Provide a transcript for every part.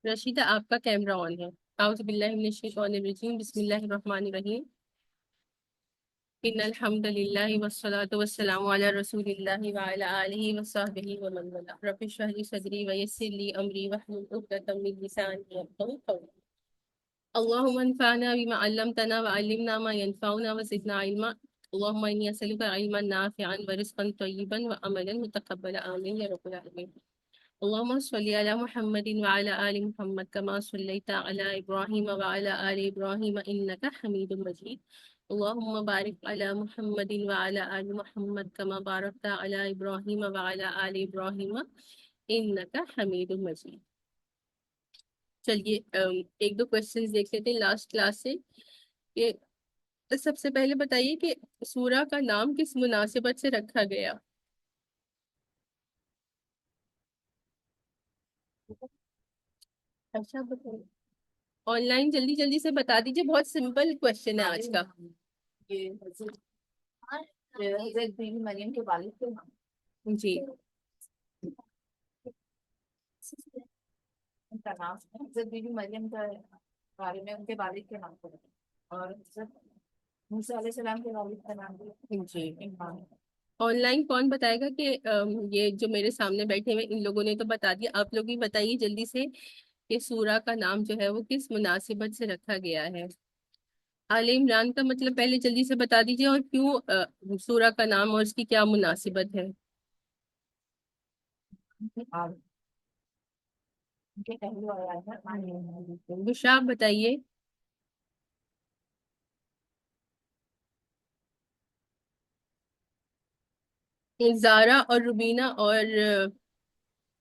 رشیدہ آپ کا کیمرہ آن ہے. اعوذ باللہ من الشیطان الرجیم. بسم اللہ الرحمن الرحیم. ان الحمد للہ والصلاة والسلام علی رسول اللہ وعلی آلہ وصحبہ ومن والاه. رب اشرح لي صدری ویسر لي امری واحلل عقدۃ من لسانی یفقهوا قولی. اللهم انفعنا بما علمتنا وعلمنا ما ينفعنا وزدنا علما. اللهم اني اسألك علما نافعا ورزقا طيبا وعملا متقبلا. آمین یا رب العالمین. اللهم صل على محمد وعلى آل محمد كما صليت على إبراهيم وعلى آل إبراهيم إنك حميد مجيد. اللهم بارك على محمد وعلى آل محمد كما باركت على إبراهيم وعلى آل إبراهيم إنك حميد مجيد. چلیے ایک دو کوشچنز دیکھ لیتے ہیں لاسٹ کلاس سے. کہ سب سے پہلے بتائیے کہ سورہ کا نام کس مناسبت سے رکھا گیا؟ اچھا بتائیے آن لائن جلدی جلدی سے بتا دیجیے. بہت سمپل کوشچن ہے آج کا. یہ حضرت بی بی مریم کے والد کے نام جی ان کا نام ہے. حضرت بی بی مریم کا بارے میں ان کے والد کے نام پر ہے. اور حضرت موسیٰ علیہ السلام کے والد کا نام بھی جی. عمران ہے. آن لائن کون بتائے گا کہ یہ جو میرے سامنے بیٹھے ہوئے ان لوگوں نے تو بتا دیا. آپ لوگ بھی بتائیے جلدی سے کہ سورہ کا نام جو ہے وہ کس مناسبت سے رکھا گیا ہے. آل عمران کا مطلب پہلے جلدی سے بتا دیجیے اور کیوں سورہ کا نام اور اس کی کیا مناسبت ہے. اور ان کے پہلو آیات ہے. بشرا آپ بتائیے. زارا اور روبینہ اور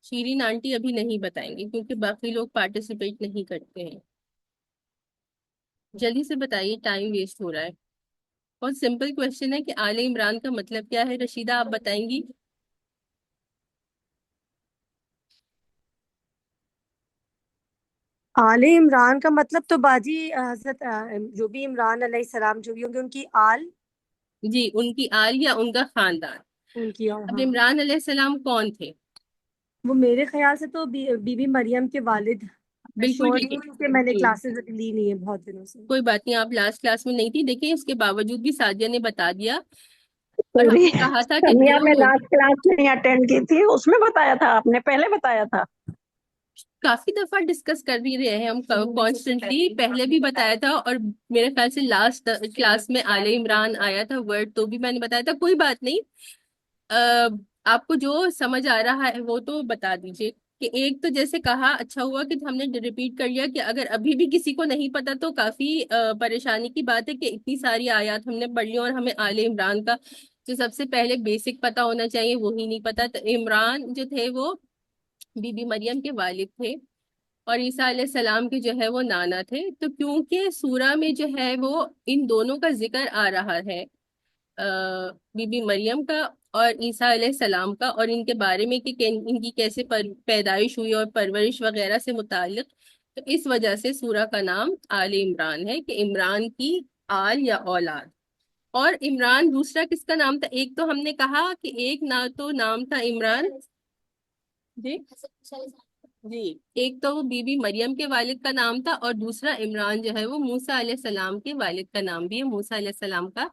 شیرین آنٹی ابھی نہیں بتائیں گے کیونکہ باقی لوگ پارٹیسپیٹ نہیں کرتے ہیں. جلدی سے بتائیے ٹائم ویسٹ ہو رہا ہے. بہت سمپل کوشچن ہے کہ آل عمران کا مطلب کیا ہے. رشیدہ آپ بتائیں گی. آل عمران کا مطلب تو باجی حضرت جو بھی عمران علیہ السلام جو بھی ہوں گے ان کی آل، جی ان کی آل یا ان کا خاندان. ان کی اب ہاں. عمران علیہ السلام کون تھے؟ وہ میرے خیال سے تو بی بی مریم کے والد. میں بالکل شور ٹھیک نہیں ہے. ہوں کہ میں نے جی کلاسز لی نہیں ہے بہت دنوں سے. کوئی بات نہیں. آپ لاسٹ کلاس میں نہیں تھی. دیکھیں اس کے باوجود بھی سعدیہ نے بتا دیا. اور ہم سوری نے کہا تھا کہ سمیہ میں دو لاسٹ کلاس نہیں اٹینڈ کی تھی، اس میں بتایا تھا آپ نے، پہلے بتایا تھا. کافی دفعہ ڈسکس کر بھی رہے ہیں ہم کانسٹنٹلی. پہلے بھی بتایا تھا اور میرے خیال سے لاسٹ کلاس میں آل عمران آیا تھا ورڈ تو بھی میں نے بتایا تھا. کوئی بات نہیں. آپ کو جو سمجھ آ رہا ہے وہ تو بتا دیجیے. کہ ایک تو جیسے کہا اچھا ہوا کہ ہم نے ریپیٹ کر لیا کہ اگر ابھی بھی کسی کو نہیں پتا تو کافی پریشانی کی بات ہے کہ اتنی ساری آیات ہم نے پڑھ لی اور ہمیں آل عمران کا جو سب سے پہلے بیسک پتا ہونا چاہیے وہی نہیں پتا. تو عمران جو تھے وہ بی بی مریم کے والد تھے اور عیسیٰ علیہ السلام کے جو ہے وہ نانا تھے. تو کیونکہ سورہ میں جو ہے وہ ان دونوں کا ذکر آ رہا ہے بی بی مریم کا اور عیسیٰ علیہ السلام کا اور ان کے بارے میں کہ ان کی کیسے پیدائش ہوئی اور پرورش وغیرہ سے متعلق. تو اس وجہ سے سورہ کا نام آل عمران ہے کہ عمران کی آل یا اولاد. اور عمران دوسرا کس کا نام تھا؟ ایک تو ہم نے کہا کہ ایک نہ تو نام تھا عمران. جی جی ایک تو وہ بی بی مریم کے والد کا نام تھا اور دوسرا عمران جو ہے وہ موسیٰ علیہ السلام کے والد کا نام بھی ہے. موسیٰ علیہ السلام کا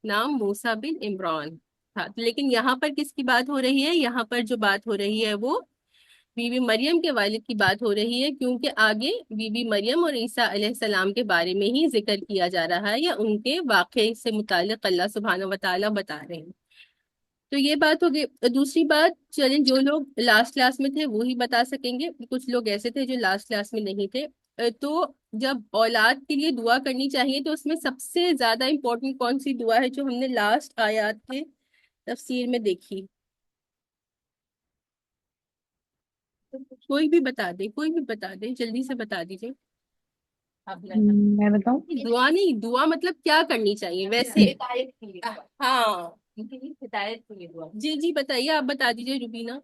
نام موسیٰ بن عمران تھا. لیکن یہاں پر کس کی بات ہو رہی ہے؟ یہاں پر جو بات ہو رہی ہے وہ بی بی مریم کے والد کی بات ہو رہی ہے کیونکہ آگے بی بی مریم اور عیسیٰ علیہ السلام کے بارے میں ہی ذکر کیا جا رہا ہے یا ان کے واقعے سے متعلق اللہ سبحانہ و تعالیٰ بتا رہے ہیں. تو یہ بات ہو گئی. دوسری بات چلیں جو لوگ لاسٹ کلاس میں تھے وہی بتا سکیں گے. کچھ لوگ ایسے تھے جو لاسٹ کلاس میں نہیں تھے. تو جب اولاد کے لیے دعا کرنی چاہیے تو اس میں سب سے زیادہ امپورٹنٹ کون سی دعا ہے جو ہم نے لاسٹ آیات کے تفسیر میں دیکھی؟ کوئی بھی بتا دے کوئی بھی بتا دے جلدی سے بتا دیجیے. میں بتاؤں؟ دعا نہیں. دعا مطلب کیا کرنی چاہیے ویسے. ہدایت کے لیے دعا. ہاں ان کے لیے ہدایت کے لیے دعا. جی جی بتائیے. آپ بتا دیجیے روبینہ.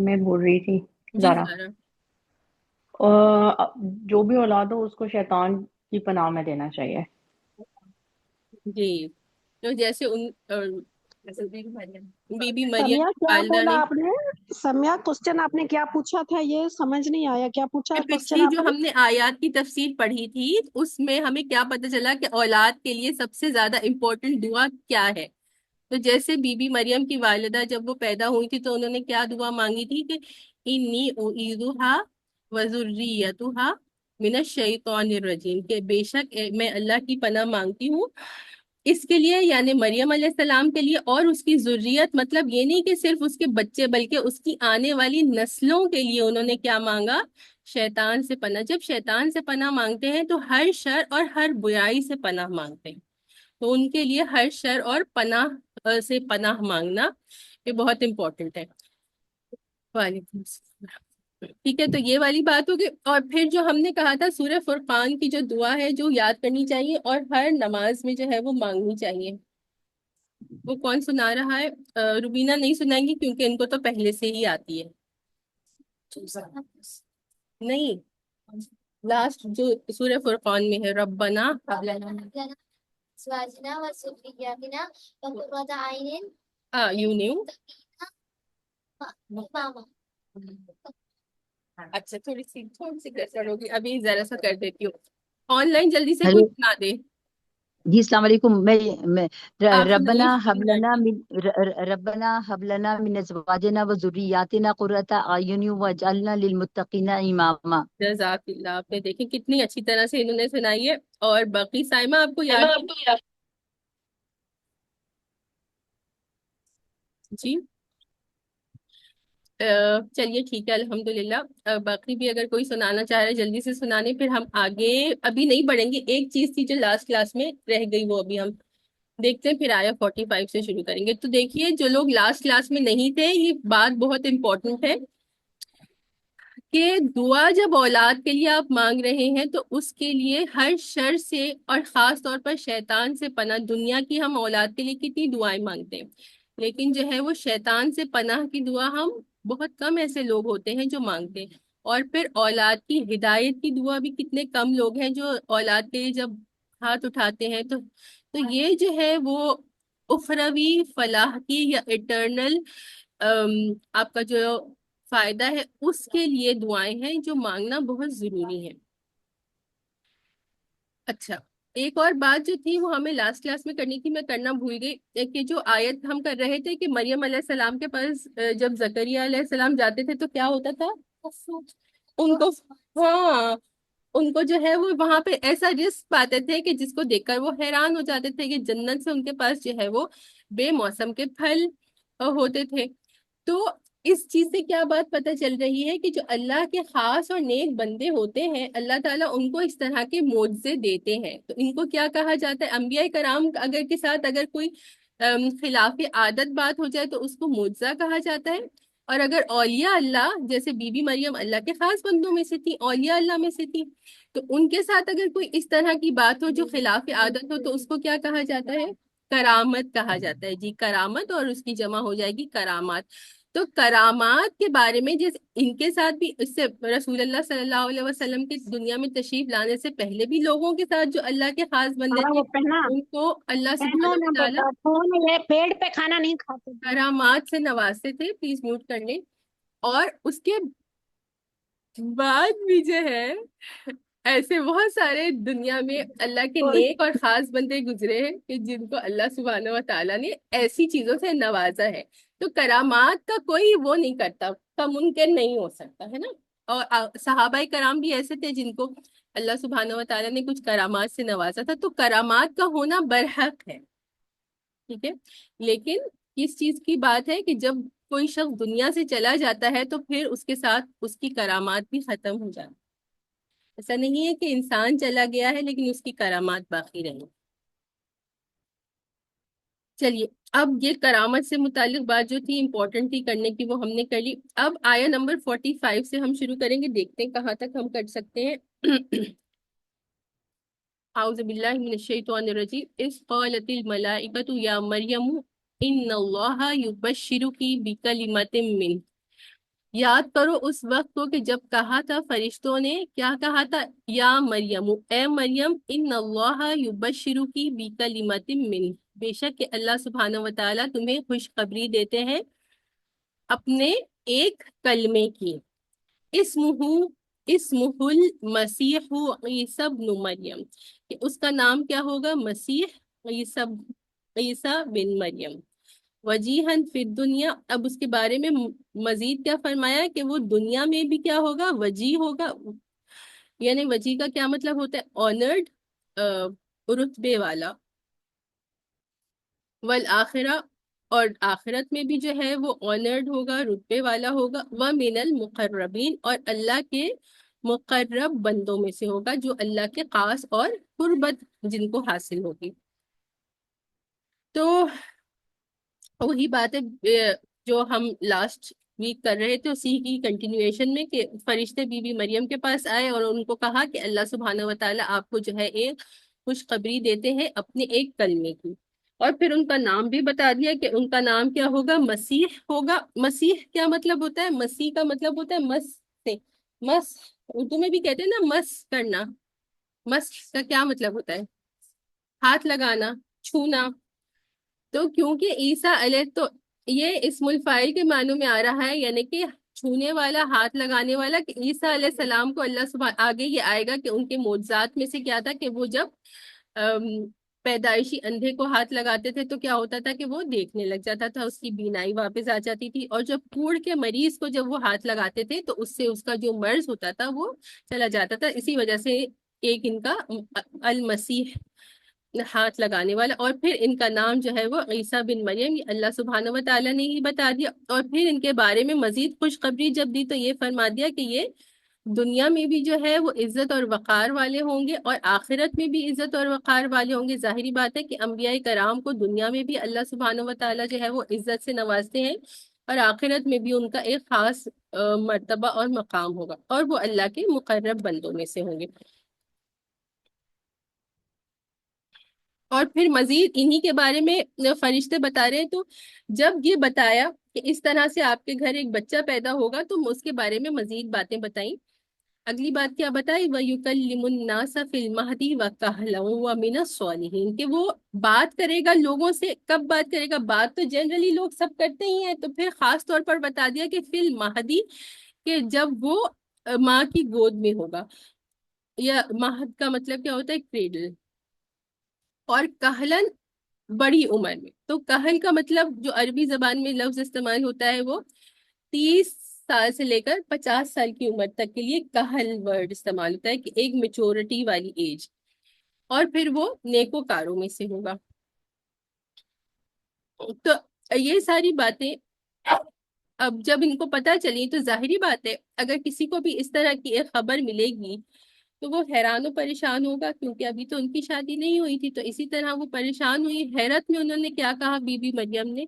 میں بول رہی تھی جی زارا، سارا. جو بھی اولاد ہو اس کو شیطان کی پناہ میں دینا چاہیے. جی تو جیسے ان حضرت بی بی مریم بی مریم سمیا کی کیا والدہ بولا نے. آپ نے؟ سمیا کوشچن آپ نے کیا پوچھا تھا؟ یہ سمجھ نہیں آیا، کیا پوچھا کوشچن پچھلی آپ جو نے؟ ہم نے آیات کی تفسیر پڑھی تھی اس میں ہمیں کیا پتہ چلا کہ اولاد کے لیے سب سے زیادہ امپورٹنٹ دعا کیا ہے. تو جیسے بی بی مریم کی والدہ جب وہ پیدا ہوئی تھی تو انہوں نے کیا دعا مانگی تھی کہ انی اعیذھا وذریتھا من الشیطان الرجیم، کہ بے شک میں اللہ کی پناہ مانگتی ہوں اس کے لیے، یعنی مریم علیہ السلام کے لیے، اور اس کی ذریت، مطلب یہ نہیں کہ صرف اس کے بچے بلکہ اس کی آنے والی نسلوں کے لیے انہوں نے کیا مانگا؟ شیطان سے پناہ. جب شیطان سے پناہ مانگتے ہیں تو ہر شر اور ہر برائی سے پناہ مانگتے ہیں. تو ان کے لیے ہر شر اور پناہ سے پناہ مانگنا یہ بہت امپورٹنٹ ہے. وعلیکم السلام. ٹھیک ہے، تو یہ والی بات ہوگی. اور پھر جو ہم نے کہا تھا سورہ فرقان کی جو دعا ہے جو یاد کرنی چاہیے اور ہر نماز میں جو ہے وہ مانگنی چاہیے، وہ کون سنا رہا ہے؟ روبینہ نہیں سنائیں گی کیونکہ ان کو تو پہلے سے ہی آتی ہے. نہیں، لاسٹ جو سورہ فرقان میں ہے، ربنا أزواجنا وذرياتنا وقرة أعين یو نیو. إماما. اچھا، تھوڑی سی گڑبڑ ہوگی، ابھی ذرا سا کر دیتی ہوں. آن لائن جلدی سے کوئی ہیلو سنا دے. جی، السلام علیکم. میں آپ سنائیے روبینہ کی. ربنا هب لنا من ازواجنا وذرياتنا قرة اعین واجعلنا للمتقین اماما. جزاک اللہ. آپ نے دیکھیں کتنی اچھی طرح سے انہوں نے سنائی ہے. اور باقی سائمہ آپ کو یاد ہے؟ جی چلیے ٹھیک ہے، الحمدللہ. باقی بھی اگر کوئی سنانا چاہ رہے جلدی سے سنانے، پھر ہم آگے ابھی نہیں بڑھیں گے. ایک چیز تھی جو لاسٹ کلاس میں رہ گئی، وہ ابھی ہم دیکھتے ہیں، پھر آیا 45 سے شروع کریں گے. تو دیکھیے جو لوگ لاسٹ کلاس میں نہیں تھے، یہ بات بہت امپورٹنٹ ہے کہ دعا جب اولاد کے لیے آپ مانگ رہے ہیں تو اس کے لیے ہر شر سے اور خاص طور پر شیطان سے پناہ. دنیا کی ہم اولاد کے لیے کتنی دعائیں مانگتے ہیں، لیکن جو ہے وہ شیطان سے پناہ کی دعا ہم بہت کم ایسے لوگ ہوتے ہیں جو مانگتے ہیں. اور پھر اولاد کی ہدایت کی دعا بھی کتنے کم لوگ ہیں جو اولاد کے لیے جب ہاتھ اٹھاتے ہیں. تو یہ جو ہے وہ اخروی فلاح کی یا اٹرنل آپ کا جو فائدہ ہے اس کے لیے دعائیں ہیں جو مانگنا بہت ضروری ہے. اچھا، ایک اور بات جو تھی وہ ہمیں لاسٹ کلاس میں کرنی تھی، میں کرنا بھول گئی، کہ جو آیت ہم کر رہے تھے کہ مریم علیہ السلام کے پاس جب زکریہ علیہ السلام جاتے تھے تو کیا ہوتا تھا ان کو؟ ہاں، ان کو جو ہے وہ وہاں پہ ایسا رزق پاتے تھے کہ جس کو دیکھ کر وہ حیران ہو جاتے تھے کہ جنت سے ان کے پاس جو ہے وہ بے موسم کے پھل ہوتے تھے. تو اس چیز سے کیا بات پتہ چل رہی ہے کہ جو اللہ کے خاص اور نیک بندے ہوتے ہیں اللہ تعالیٰ ان کو اس طرح کے معجزے دیتے ہیں. تو ان کو کیا کہا جاتا ہے؟ انبیاء کرام اگر کے ساتھ اگر کوئی خلاف عادت بات ہو جائے تو اس کو معجزہ کہا جاتا ہے. اور اگر اولیاء اللہ جیسے بی بی مریم اللہ کے خاص بندوں میں سے تھی، اولیاء اللہ میں سے تھی، تو ان کے ساتھ اگر کوئی اس طرح کی بات ہو جو خلاف عادت ہو تو اس کو کیا کہا جاتا ہے؟ کرامت کہا جاتا ہے. جی، کرامت، اور اس کی جمع ہو جائے گی کرامات. تو کرامات کے بارے میں جیسے ان کے ساتھ بھی، اس سے رسول اللہ صلی اللہ علیہ وسلم کے دنیا میں تشریف لانے سے پہلے بھی لوگوں کے ساتھ جو اللہ کے خاص بندے ہاں تھے وہ پہنا ان کو اللہ پہنو سبحانہ نا وتعالی بیٹا، فون ہے پیڑ پہ کھانا نہیں کھاتے تھے. کرامات سے نوازتے تھے. پلیز میوٹ کر لیں. اور اس کے بعد بھی جو ہے ایسے بہت سارے دنیا میں اللہ کے نیک اور خاص بندے گزرے ہیں کہ جن کو اللہ سبحانہ و تعالیٰ نے ایسی چیزوں سے نوازا ہے. تو کرامات کا کوئی وہ نہیں کرتا، کا ممکن نہیں ہو سکتا ہے نا. اور صحابہ کرام بھی ایسے تھے جن کو اللہ سبحانہ و تعالیٰ نے کچھ کرامات سے نوازا تھا. تو کرامات کا ہونا برحق ہے، ٹھیک ہے. لیکن اس چیز کی بات ہے کہ جب کوئی شخص دنیا سے چلا جاتا ہے تو پھر اس کے ساتھ اس کی کرامات بھی ختم ہو جاتی. ایسا نہیں ہے کہ انسان چلا گیا ہے لیکن اس کی کرامات باقی رہیں. چلیے، اب یہ کرامت سے متعلق بات جو تھی امپورٹنٹ تھی کرنے کی وہ ہم نے کر لی. اب آیا نمبر 45 سے ہم شروع کریں گے، دیکھتے ہیں کہاں تک ہم کر سکتے ہیں. اعوذ باللہ من الشیطان الرجیم. اذ قالت الملائکۃ یا مریم ان اللہ یبشرک بکلمۃ منہ. یاد کرو اس وقت کو کہ جب کہا تھا فرشتوں نے، کیا کہا تھا؟ یا مریم، اے مریم، ان اللہ یبشرک بکلمۃ منہ، بے شک کہ اللہ سبحانہ و تعالیٰ تمہیں خوشخبری دیتے ہیں اپنے ایک کلمے کی، اسمہ اسمہ المسیح عیسی ابن مریم، کہ اس کا نام کیا ہوگا؟ مسیح عیسیٰ بن مریم، وجیہن فی الدنیا۔ اب اس کے بارے میں مزید کیا فرمایا کہ وہ دنیا میں بھی کیا ہوگا؟ وجیح ہوگا، یعنی وجیح کا کیا مطلب ہوتا ہے؟ آنرڈ، رتبے والا، والآخرہ، اور آخرت میں بھی جو ہے وہ آنرڈ ہوگا، رتبے والا ہوگا، ومن المقربین، اور اللہ کے مقرب بندوں میں سے ہوگا، جو اللہ کے خاص اور قربت جن کو حاصل ہوگی۔ تو وہی بات ہے جو ہم لاسٹ ویک کر رہے تھے، اسی کی کنٹینیویشن میں، کہ فرشتے بی بی مریم کے پاس آئے اور ان کو کہا کہ اللہ سبحانہ و تعالیٰ آپ کو جو ہے ایک خوشخبری دیتے ہیں اپنے ایک کلمے کی، اور پھر ان کا نام بھی بتا دیا کہ ان کا نام کیا ہوگا؟ مسیح ہوگا۔ مسیح کیا مطلب ہوتا ہے؟ مسیح کا مطلب ہوتا ہے مس سے، مس اردو میں بھی کہتے ہیں نا، مس کرنا۔ مس کا کیا مطلب ہوتا ہے؟ ہاتھ لگانا، چھونا۔ تو کیونکہ عیسیٰ علیہ، تو یہ اسم الفاعل کے معنوں میں آ رہا ہے، یعنی کہ چھونے والا، ہاتھ لگانے والا، کہ عیسیٰ علیہ السلام کو اللہ سبحانہ، آگے یہ آئے گا کہ ان کے معجزات میں سے کیا تھا کہ وہ جب پیدائشی اندھے کو ہاتھ لگاتے تھے تو کیا ہوتا تھا کہ وہ دیکھنے لگ جاتا تھا، اس کی بینائی واپس آ جاتی تھی، اور جب کوڑ کے مریض کو جب وہ ہاتھ لگاتے تھے تو اس سے اس کا جو مرض ہوتا تھا وہ چلا جاتا تھا۔ اسی وجہ سے ایک ان کا المسیح، ہاتھ لگانے والا، اور پھر ان کا نام جو ہے وہ عیسیٰ بن مریم، یہ اللہ سبحانہ و تعالیٰ نے ہی بتا دیا۔ اور پھر ان کے بارے میں مزید خوشخبری جب دی تو یہ فرما دیا کہ یہ دنیا میں بھی جو ہے وہ عزت اور وقار والے ہوں گے، اور آخرت میں بھی عزت اور وقار والے ہوں گے۔ ظاہری بات ہے کہ انبیاء کرام کو دنیا میں بھی اللہ سبحانہ و تعالیٰ جو ہے وہ عزت سے نوازتے ہیں، اور آخرت میں بھی ان کا ایک خاص مرتبہ اور مقام ہوگا، اور وہ اللہ کے مقرب بندوں میں سے ہوں گے۔ اور پھر مزید انہی کے بارے میں فرشتے بتا رہے ہیں، تو جب یہ بتایا کہ اس طرح سے آپ کے گھر ایک بچہ پیدا ہوگا تو اس کے بارے میں مزید باتیں بتائیں۔ اگلی بات کیا بتائی؟ وَيُكَلِّمُ النَّاسَ فِي الْمَهْدِ وَكَهْلًا وَمِنَ الصَّالِحِينَ، کہ وہ بات کرے گا لوگوں سے۔ کب بات کرے گا؟ بات تو جنرلی لوگ سب کرتے ہی ہیں، تو پھر خاص طور پر بتا دیا کہ فی المہدی، کہ جب وہ ماں کی گود میں ہوگا، یا مہد کا مطلب کیا ہوتا ہے؟ کریڈل، اور کہلن بڑی عمر میں۔ تو کہل کا مطلب جو عربی زبان میں لفظ استعمال ہوتا ہے وہ 30 سال سے لے کر 50 سال کی عمر تک کے لیے کہل ورڈ استعمال ہوتا ہے، کہ ایک میچورٹی والی ایج، اور پھر وہ نیکوکاروں میں سے ہوگا۔ تو یہ ساری باتیں اب جب ان کو پتہ چلی تو ظاہری بات ہے اگر کسی کو بھی اس طرح کی ایک خبر ملے گی تو وہ حیران و پریشان ہوگا، کیونکہ ابھی تو ان کی شادی نہیں ہوئی تھی۔ تو اسی طرح وہ پریشان ہوئی، حیرت میں انہوں نے کیا کہا؟ بی بی مریم نے،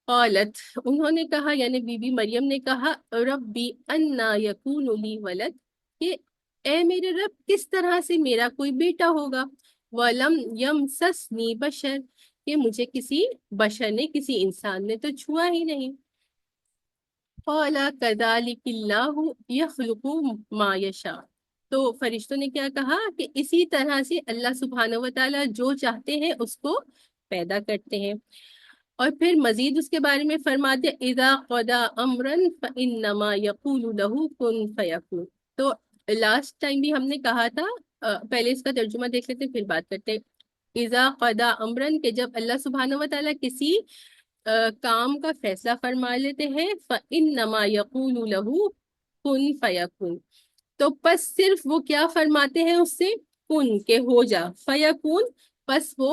قالت، انہوں نے کہا، یعنی بی بی مریم نے کہا، ربی انا یکون لی ولد، کہ اے میرے رب کس طرح سے میرا کوئی بیٹا ہوگا، ولم یمسسنی بشر، کہ مجھے کسی بشر نے، کسی انسان نے تو چھوا ہی نہیں۔ قال کذالک اللہ یخلق ما یشاء، تو فرشتوں نے کیا کہا کہ اسی طرح سے اللہ سبحانہ و تعالیٰ جو چاہتے ہیں اس کو پیدا کرتے ہیں۔ اور پھر مزید اس کے بارے میں فرما دیا، اذا قضا امرا فانما یقول له کن فیکون۔ تو لاسٹ ٹائم بھی ہم نے کہا تھا، پہلے اس کا ترجمہ دیکھ لیتے ہیں پھر بات کرتے ہیں۔ اذا قضا امرا، کہ جب اللہ سبحانہ و تعالیٰ کسی کام کا فیصلہ فرما لیتے ہیں، فانما یقول له کن فیکون، تو پس صرف وہ کیا فرماتے ہیں اس سے؟ کن، کہ ہو جا، فیکون، پس وہ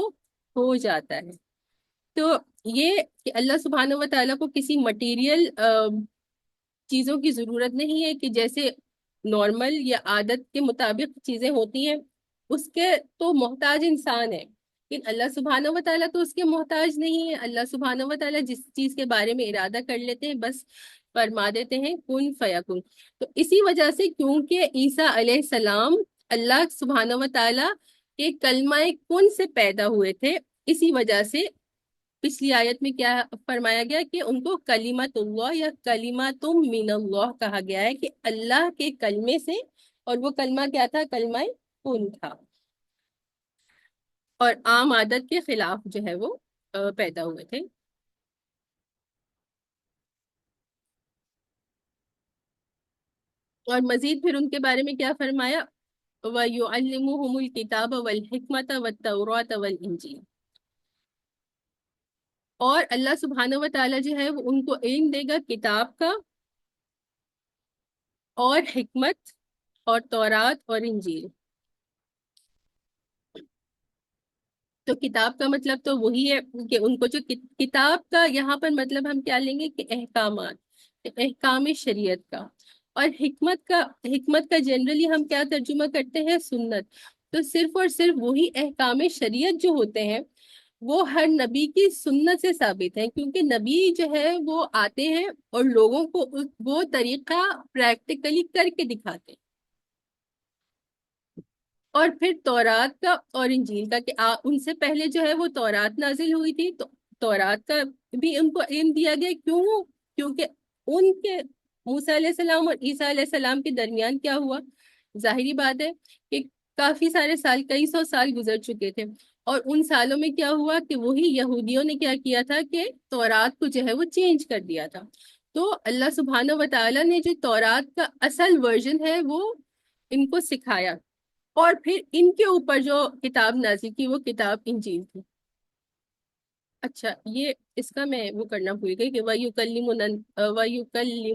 ہو جاتا ہے۔ تو یہ کہ اللہ سبحانہ و تعالیٰ کو کسی مٹیریل چیزوں کی ضرورت نہیں ہے، کہ جیسے نارمل یا عادت کے مطابق چیزیں ہوتی ہیں، اس کے تو محتاج انسان ہے، لیکن اللہ سبحانہ و تعالیٰ تو اس کے محتاج نہیں ہے۔ اللہ سبحانہ و تعالیٰ جس چیز کے بارے میں ارادہ کر لیتے ہیں بس فرما دیتے ہیں کن فیکن۔ تو اسی وجہ سے کیونکہ عیسیٰ علیہ السلام اللہ سبحانہ و تعالیٰ کے کلمہ کن سے پیدا ہوئے تھے، اسی وجہ سے پچھلی آیت میں کیا فرمایا گیا کہ ان کو کلمت اللہ یا کلمۃ من اللہ کہا گیا ہے، کہ اللہ کے کلمے سے، اور وہ کلمہ کیا تھا؟ کلمہ کن تھا۔ اور عام عادت کے خلاف جو ہے وہ پیدا ہوئے تھے. اور مزید پھر ان کے بارے میں کیا فرمایا؟ وَيُعَلِّمُهُمُ الْكِتَابَ وَالْحِكْمَةَ وَالتَّوْرَاةَ وَالْإِنْجِيلَ. اور اللہ سبحانہ و تعالیٰ جو ہے وہ ان کو علم دے گا کتاب کا اور حکمت اور تورات اور انجیل. تو کتاب کا مطلب تو وہی ہے کہ ان کو جو کتاب کا یہاں پر مطلب ہم کیا لیں گے کہ احکامات، احکام شریعت کا. اور حکمت کا جنرلی ہم کیا ترجمہ کرتے ہیں؟ سنت. تو صرف اور صرف وہی احکام شریعت جو ہوتے ہیں وہ ہر نبی کی سنت سے ثابت ہیں، کیونکہ نبی جو ہے وہ آتے ہیں اور لوگوں کو وہ طریقہ پریکٹیکلی کر کے دکھاتے ہیں. اور پھر تورات کا اور انجیل کا کہ ان سے پہلے جو ہے وہ تورات نازل ہوئی تھی، تو تورات کا بھی ان کو علم دیا گیا. کیونکہ ان کے موسیٰ علیہ السلام اور عیسیٰ علیہ السلام کے درمیان کیا ہوا؟ ظاہری بات ہے کہ کافی سارے سال، کئی سو سال گزر چکے تھے. اور ان سالوں میں کیا ہوا کہ وہی یہودیوں نے کیا کیا تھا کہ تورات کو جو ہے وہ چینج کر دیا تھا. تو اللہ سبحانہ و تعالیٰ نے جو تورات کا اصل ورژن ہے وہ ان کو سکھایا، اور پھر ان کے اوپر جو کتاب نازل کی وہ کتاب انجیل تھی. اچھا، یہ اس کا میں وہ کرنا بھول گئی کہ وَيُكَلِّمُ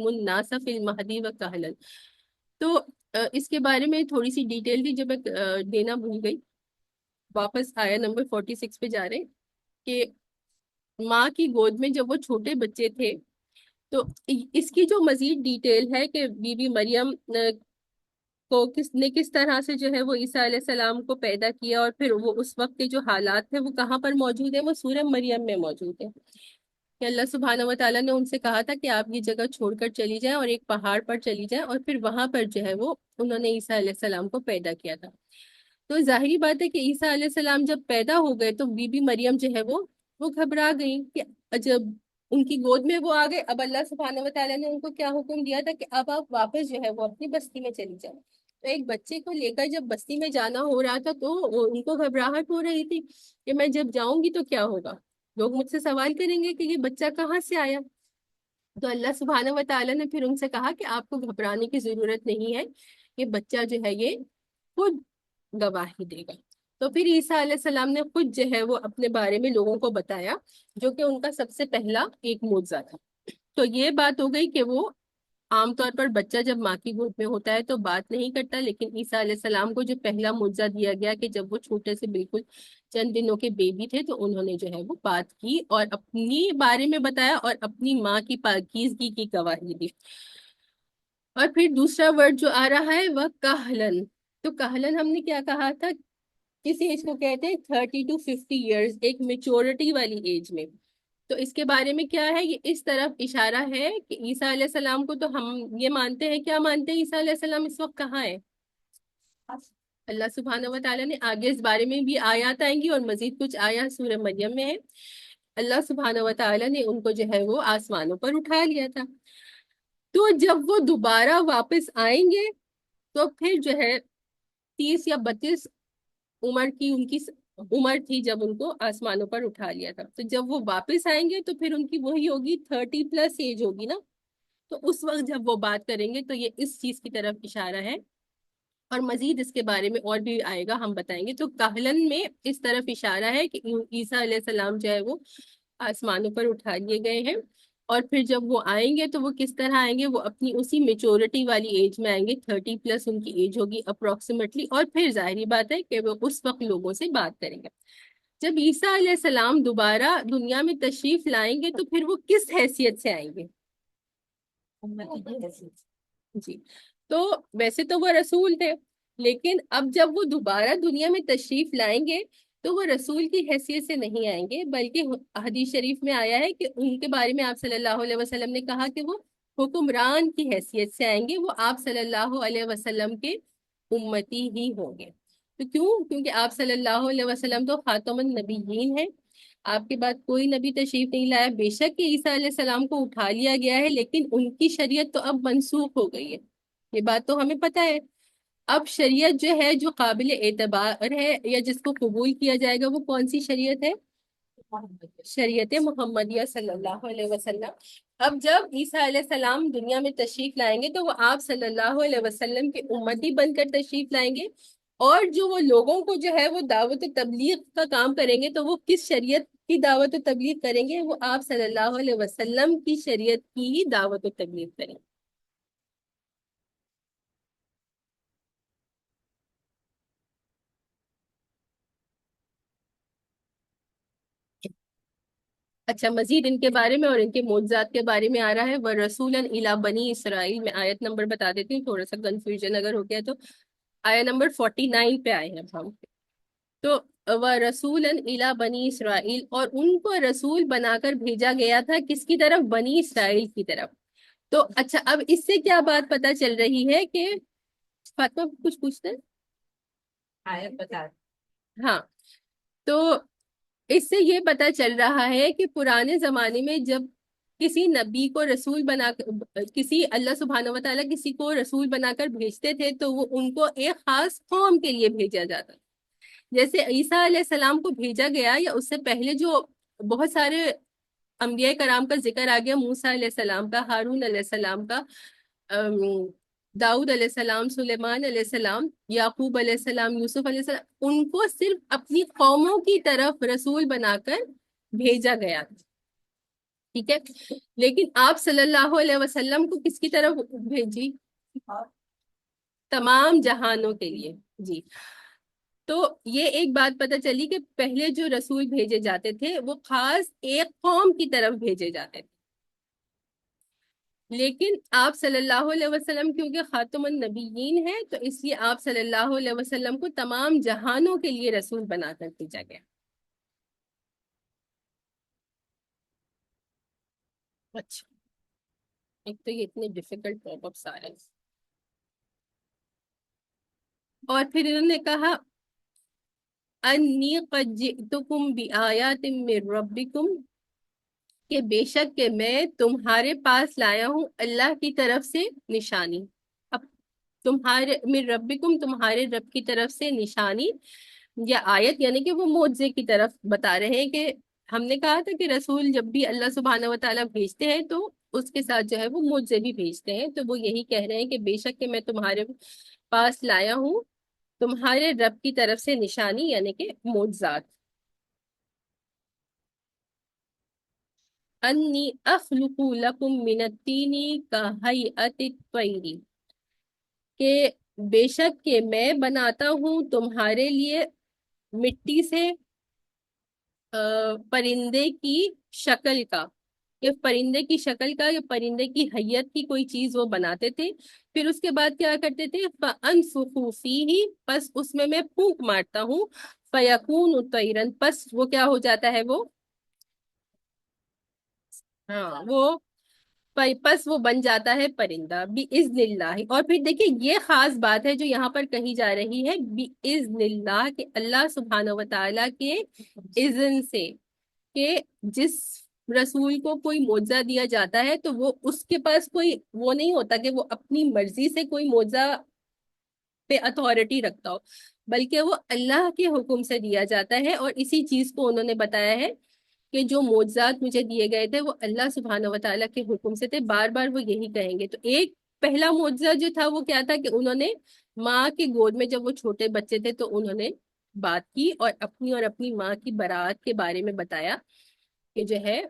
النَّاسَ فِي الْمَهْدِ وَكَهْلًا. تو اس کے بارے میں تھوڑی سی ڈیٹیل بھی جب دینا بھول گئی. واپس آیا نمبر 46 پہ جا رہے کہ ماں کی گود میں جب وہ چھوٹے بچے تھے، تو اس کی جو مزید ڈیٹیل ہے کہ بی بی مریم کو کس طرح سے جو ہے وہ عیسیٰ علیہ السلام کو پیدا کیا، اور پھر وہ اس وقت کے جو حالات تھے وہ کہاں پر موجود ہیں؟ وہ سورہ مریم میں موجود ہے کہ اللہ سبحانہ و تعالیٰ نے ان سے کہا تھا کہ آپ یہ جگہ چھوڑ کر چلی جائیں اور ایک پہاڑ پر چلی جائیں، اور پھر وہاں پر جو ہے وہ انہوں نے عیسیٰ علیہ السلام کو پیدا کیا تھا. تو ظاہری بات ہے کہ عیسیٰ علیہ السلام جب پیدا ہو گئے تو بی بی مریم جو ہے وہ گھبرا گئی کہ جب ان کی گود میں وہ آ گئے. اب اللہ سبحانہ و تعالیٰ نے ان کو کیا حکم دیا تھا کہ اب آپ واپس جو ہے وہ اپنی بستی میں چلی جائیں. تو ایک بچے کو لے کر جب بستی میں جانا ہو رہا تھا تو ان کو گھبراہٹ ہو رہی تھی کہ میں جب جاؤں گی تو کیا ہوگا، لوگ مجھ سے سوال کریں گے کہ یہ بچہ کہاں سے آیا. تو اللہ سبحانہ و تعالیٰ نے پھر ان سے کہا کہ آپ کو گھبرانے کی ضرورت نہیں ہے، یہ بچہ جو ہے یہ خود گواہی دے گا. تو پھر عیسیٰ علیہ السلام نے خود جو ہے وہ اپنے بارے میں لوگوں کو بتایا، جو کہ ان کا سب سے پہلا ایک معجزہ تھا. تو یہ بات ہو گئی کہ وہ عام طور پر بچہ جب ماں کی گود میں ہوتا ہے تو بات نہیں کرتا، لیکن عیسیٰ علیہ السلام کو جو پہلا معجزہ دیا گیا کہ جب وہ چھوٹے سے بالکل چند دنوں کے بیبی تھے تو انہوں نے جو ہے وہ بات کی اور اپنی بارے میں بتایا اور اپنی ماں کی پاکیزگی کی گواہی دی. اور پھر دوسرا ورڈ جو آ رہا ہے وہ کہلن. تو کہلن ہم نے کیا کہا تھا؟ کسی ایج کو کہتے ہیں 30 to 50 ایئرز، ایک میچورٹی والی ایج میں. تو اس کے بارے میں کیا ہے؟ یہ اس طرف اشارہ ہے کہ عیسیٰ علیہ السلام کو تو ہم یہ مانتے ہیں، کیا مانتے ہیں؟ عیسیٰ علیہ السلام اس وقت کہاں ہے؟ اللہ سبحانہ و تعالیٰ نے آگے اس بارے میں بھی آیات آئیں گی اور مزید کچھ آیات سورہ مریم میں ہے. اللہ سبحانہ و تعالیٰ نے ان کو جو ہے وہ آسمانوں پر اٹھا لیا تھا. تو جب وہ دوبارہ واپس آئیں گے تو پھر جو ہے 30 یا 32 عمر کی ان کی عمر تھی جب ان کو آسمانوں پر اٹھا لیا تھا. تو جب وہ واپس آئیں گے تو پھر ان کی وہی ہوگی 30+ ایج ہوگی نا. تو اس وقت جب وہ بات کریں گے تو یہ اس چیز کی طرف اشارہ ہے، اور مزید اس کے بارے میں اور بھی آئے گا، ہم بتائیں گے. تو کہلن میں اس طرف اشارہ ہے کہ عیسیٰ علیہ السلام جو ہے وہ آسمانوں پر اٹھا لیے گئے ہیں، اور پھر جب وہ آئیں گے تو وہ کس طرح آئیں گے؟ وہ اپنی اسی میچورٹی والی ایج میں آئیں گے، 30+ ان کی ایج ہوگی اپروکسیمیٹلی. اور پھر ظاہری بات ہے کہ وہ اس وقت لوگوں سے بات کریں گے. جب عیسیٰ علیہ السلام دوبارہ دنیا میں تشریف لائیں گے تو پھر وہ کس حیثیت سے آئیں گے؟ جی، تو ویسے تو وہ رسول تھے، لیکن اب جب وہ دوبارہ دنیا میں تشریف لائیں گے تو وہ رسول کی حیثیت سے نہیں آئیں گے، بلکہ حدیث شریف میں آیا ہے کہ ان کے بارے میں آپ صلی اللہ علیہ وسلم نے کہا کہ وہ حکمران کی حیثیت سے آئیں گے. وہ آپ صلی اللہ علیہ وسلم کے امتی ہی ہوں گے. تو کیونکہ آپ صلی اللہ علیہ وسلم تو خاتم النبیین ہیں، آپ کے بعد کوئی نبی تشریف نہیں لایا. بے شک کہ عیسیٰ علیہ السلام کو اٹھا لیا گیا ہے، لیکن ان کی شریعت تو اب منسوخ ہو گئی ہے، یہ بات تو ہمیں پتہ ہے. اب شریعت جو ہے جو قابل اعتبار ہے یا جس کو قبول کیا جائے گا وہ کون سی شریعت ہے؟ شریعت محمدیہ صلی اللہ علیہ وسلم. اب جب عیسیٰ علیہ السلام دنیا میں تشریف لائیں گے تو وہ آپ صلی اللہ علیہ وسلم کے امتی بن کر تشریف لائیں گے، اور جو وہ لوگوں کو جو ہے وہ دعوت و تبلیغ کا کام کریں گے تو وہ کس شریعت کی دعوت و تبلیغ کریں گے؟ وہ آپ صلی اللہ علیہ وسلم کی شریعت کی ہی دعوت و تبلیغ کریں گے. اچھا، مزید ان کے بارے میں اور ان کے معجزات کے بارے میں آ رہا ہے وَرَسُولًا إِلَىٰ بَنِي اسرائیل. میں آیت نمبر بتا دیتی ہوں، تھوڑا سا کنفیوژن اگر ہو گیا تو. آیت نمبر 49 پہ آئے ہیں اب ہم. تو وَرَسُولًا إِلَىٰ بَنِي اسرائیل، اور ان کو رسول بنا کر بھیجا گیا تھا کس کی طرف؟ بنی اسرائیل کی طرف. تو اچھا، اب اس سے کیا بات پتہ چل رہی ہے کہ فاطمہ کچھ پوچھتے ہیں؟ آیت بتا ہاں، تو اس سے یہ پتہ چل رہا ہے کہ پرانے زمانے میں جب کسی نبی کو رسول بنا کر، کسی اللہ سبحانہ و تعالیٰ کسی کو رسول بنا کر بھیجتے تھے تو وہ ان کو ایک خاص قوم کے لیے بھیجا جاتا. جیسے عیسیٰ علیہ السلام کو بھیجا گیا، یا اس سے پہلے جو بہت سارے انبیاء کرام کا ذکر آ گیا، موسیٰ علیہ السلام کا، ہارون علیہ السلام کا، داؤد علیہ السلام، سلیمان علیہ السلام، یعقوب علیہ السلام، یوسف علیہ السلام، ان کو صرف اپنی قوموں کی طرف رسول بنا کر بھیجا گیا. ٹھیک ہے، لیکن آپ صلی اللہ علیہ وسلم کو کس کی طرف بھیجی؟ تمام جہانوں کے لیے. جی، تو یہ ایک بات پتہ چلی کہ پہلے جو رسول بھیجے جاتے تھے وہ خاص ایک قوم کی طرف بھیجے جاتے تھے، لیکن آپ صلی اللہ علیہ وسلم کیونکہ خاتم النبیین ہیں تو اس لیے آپ صلی اللہ علیہ وسلم کو تمام جہانوں کے لیے رسول بنا کر بھیجا گیا. اچھا، ایک تو یہ اتنے ڈیفیکلٹ پاپ اپس آ رہے ہیں. اور پھر انہوں نے کہا انی قد جئتکم بآیات من ربکم، کہ بے شک کہ میں تمہارے پاس لایا ہوں اللہ کی طرف سے نشانی. اب تمہارے من ربکم، تمہارے رب کی طرف سے نشانی یا آیت، یعنی کہ وہ معجزے کی طرف بتا رہے ہیں. کہ ہم نے کہا تھا کہ رسول جب بھی اللہ سبحانہ و تعالیٰ بھیجتے ہیں تو اس کے ساتھ جو ہے وہ معجزے بھی بھیجتے ہیں، تو وہ یہی کہہ رہے ہیں کہ بے شک کہ میں تمہارے پاس لایا ہوں تمہارے رب کی طرف سے نشانی، یعنی کہ معجزات. انی اخلق لکم من الطین کہیئۃ الطیر، کہ بے شک کہ میں بناتا ہوں تمہارے لیے مٹی سے پرندے کی شکل کا، کہ پرندے کی شکل کا یا پرندے کی حیت کی کوئی چیز وہ بناتے تھے. پھر اس کے بعد کیا کرتے تھے؟ فَأَنفُخُ فِيهِ، پس اس میں پھونک مارتا ہوں، فَيَكُونُ طَيْرًا، پس وہ کیا ہو جاتا ہے؟ وہ ہاں، پس وہ بن جاتا ہے پرندہ بِإِذْنِ اللَّهِ. اور پھر دیکھیں یہ خاص بات ہے جو یہاں پر کہی جا رہی ہے، بِإِذْنِ اللَّهِ، کہ اللہ سبحانہ و تعالیٰ کے اذن سے. کہ جس رسول کو کوئی معجزہ دیا جاتا ہے تو وہ اس کے پاس کوئی وہ نہیں ہوتا کہ وہ اپنی مرضی سے کوئی معجزہ پہ اتھارٹی رکھتا ہو، بلکہ وہ اللہ کے حکم سے دیا جاتا ہے. اور اسی چیز کو انہوں نے بتایا ہے کہ جو معجزات مجھے دیے گئے تھے وہ اللہ سبحانہ و تعالیٰ کے حکم سے تھے. بار بار وہ یہی کہیں گے. تو ایک پہلا معجزہ جو تھا وہ کیا تھا کہ انہوں نے ماں کی گود میں جب وہ چھوٹے بچے تھے تو انہوں نے بات کی اور اپنی ماں کی برات کے بارے میں بتایا کہ جو ہے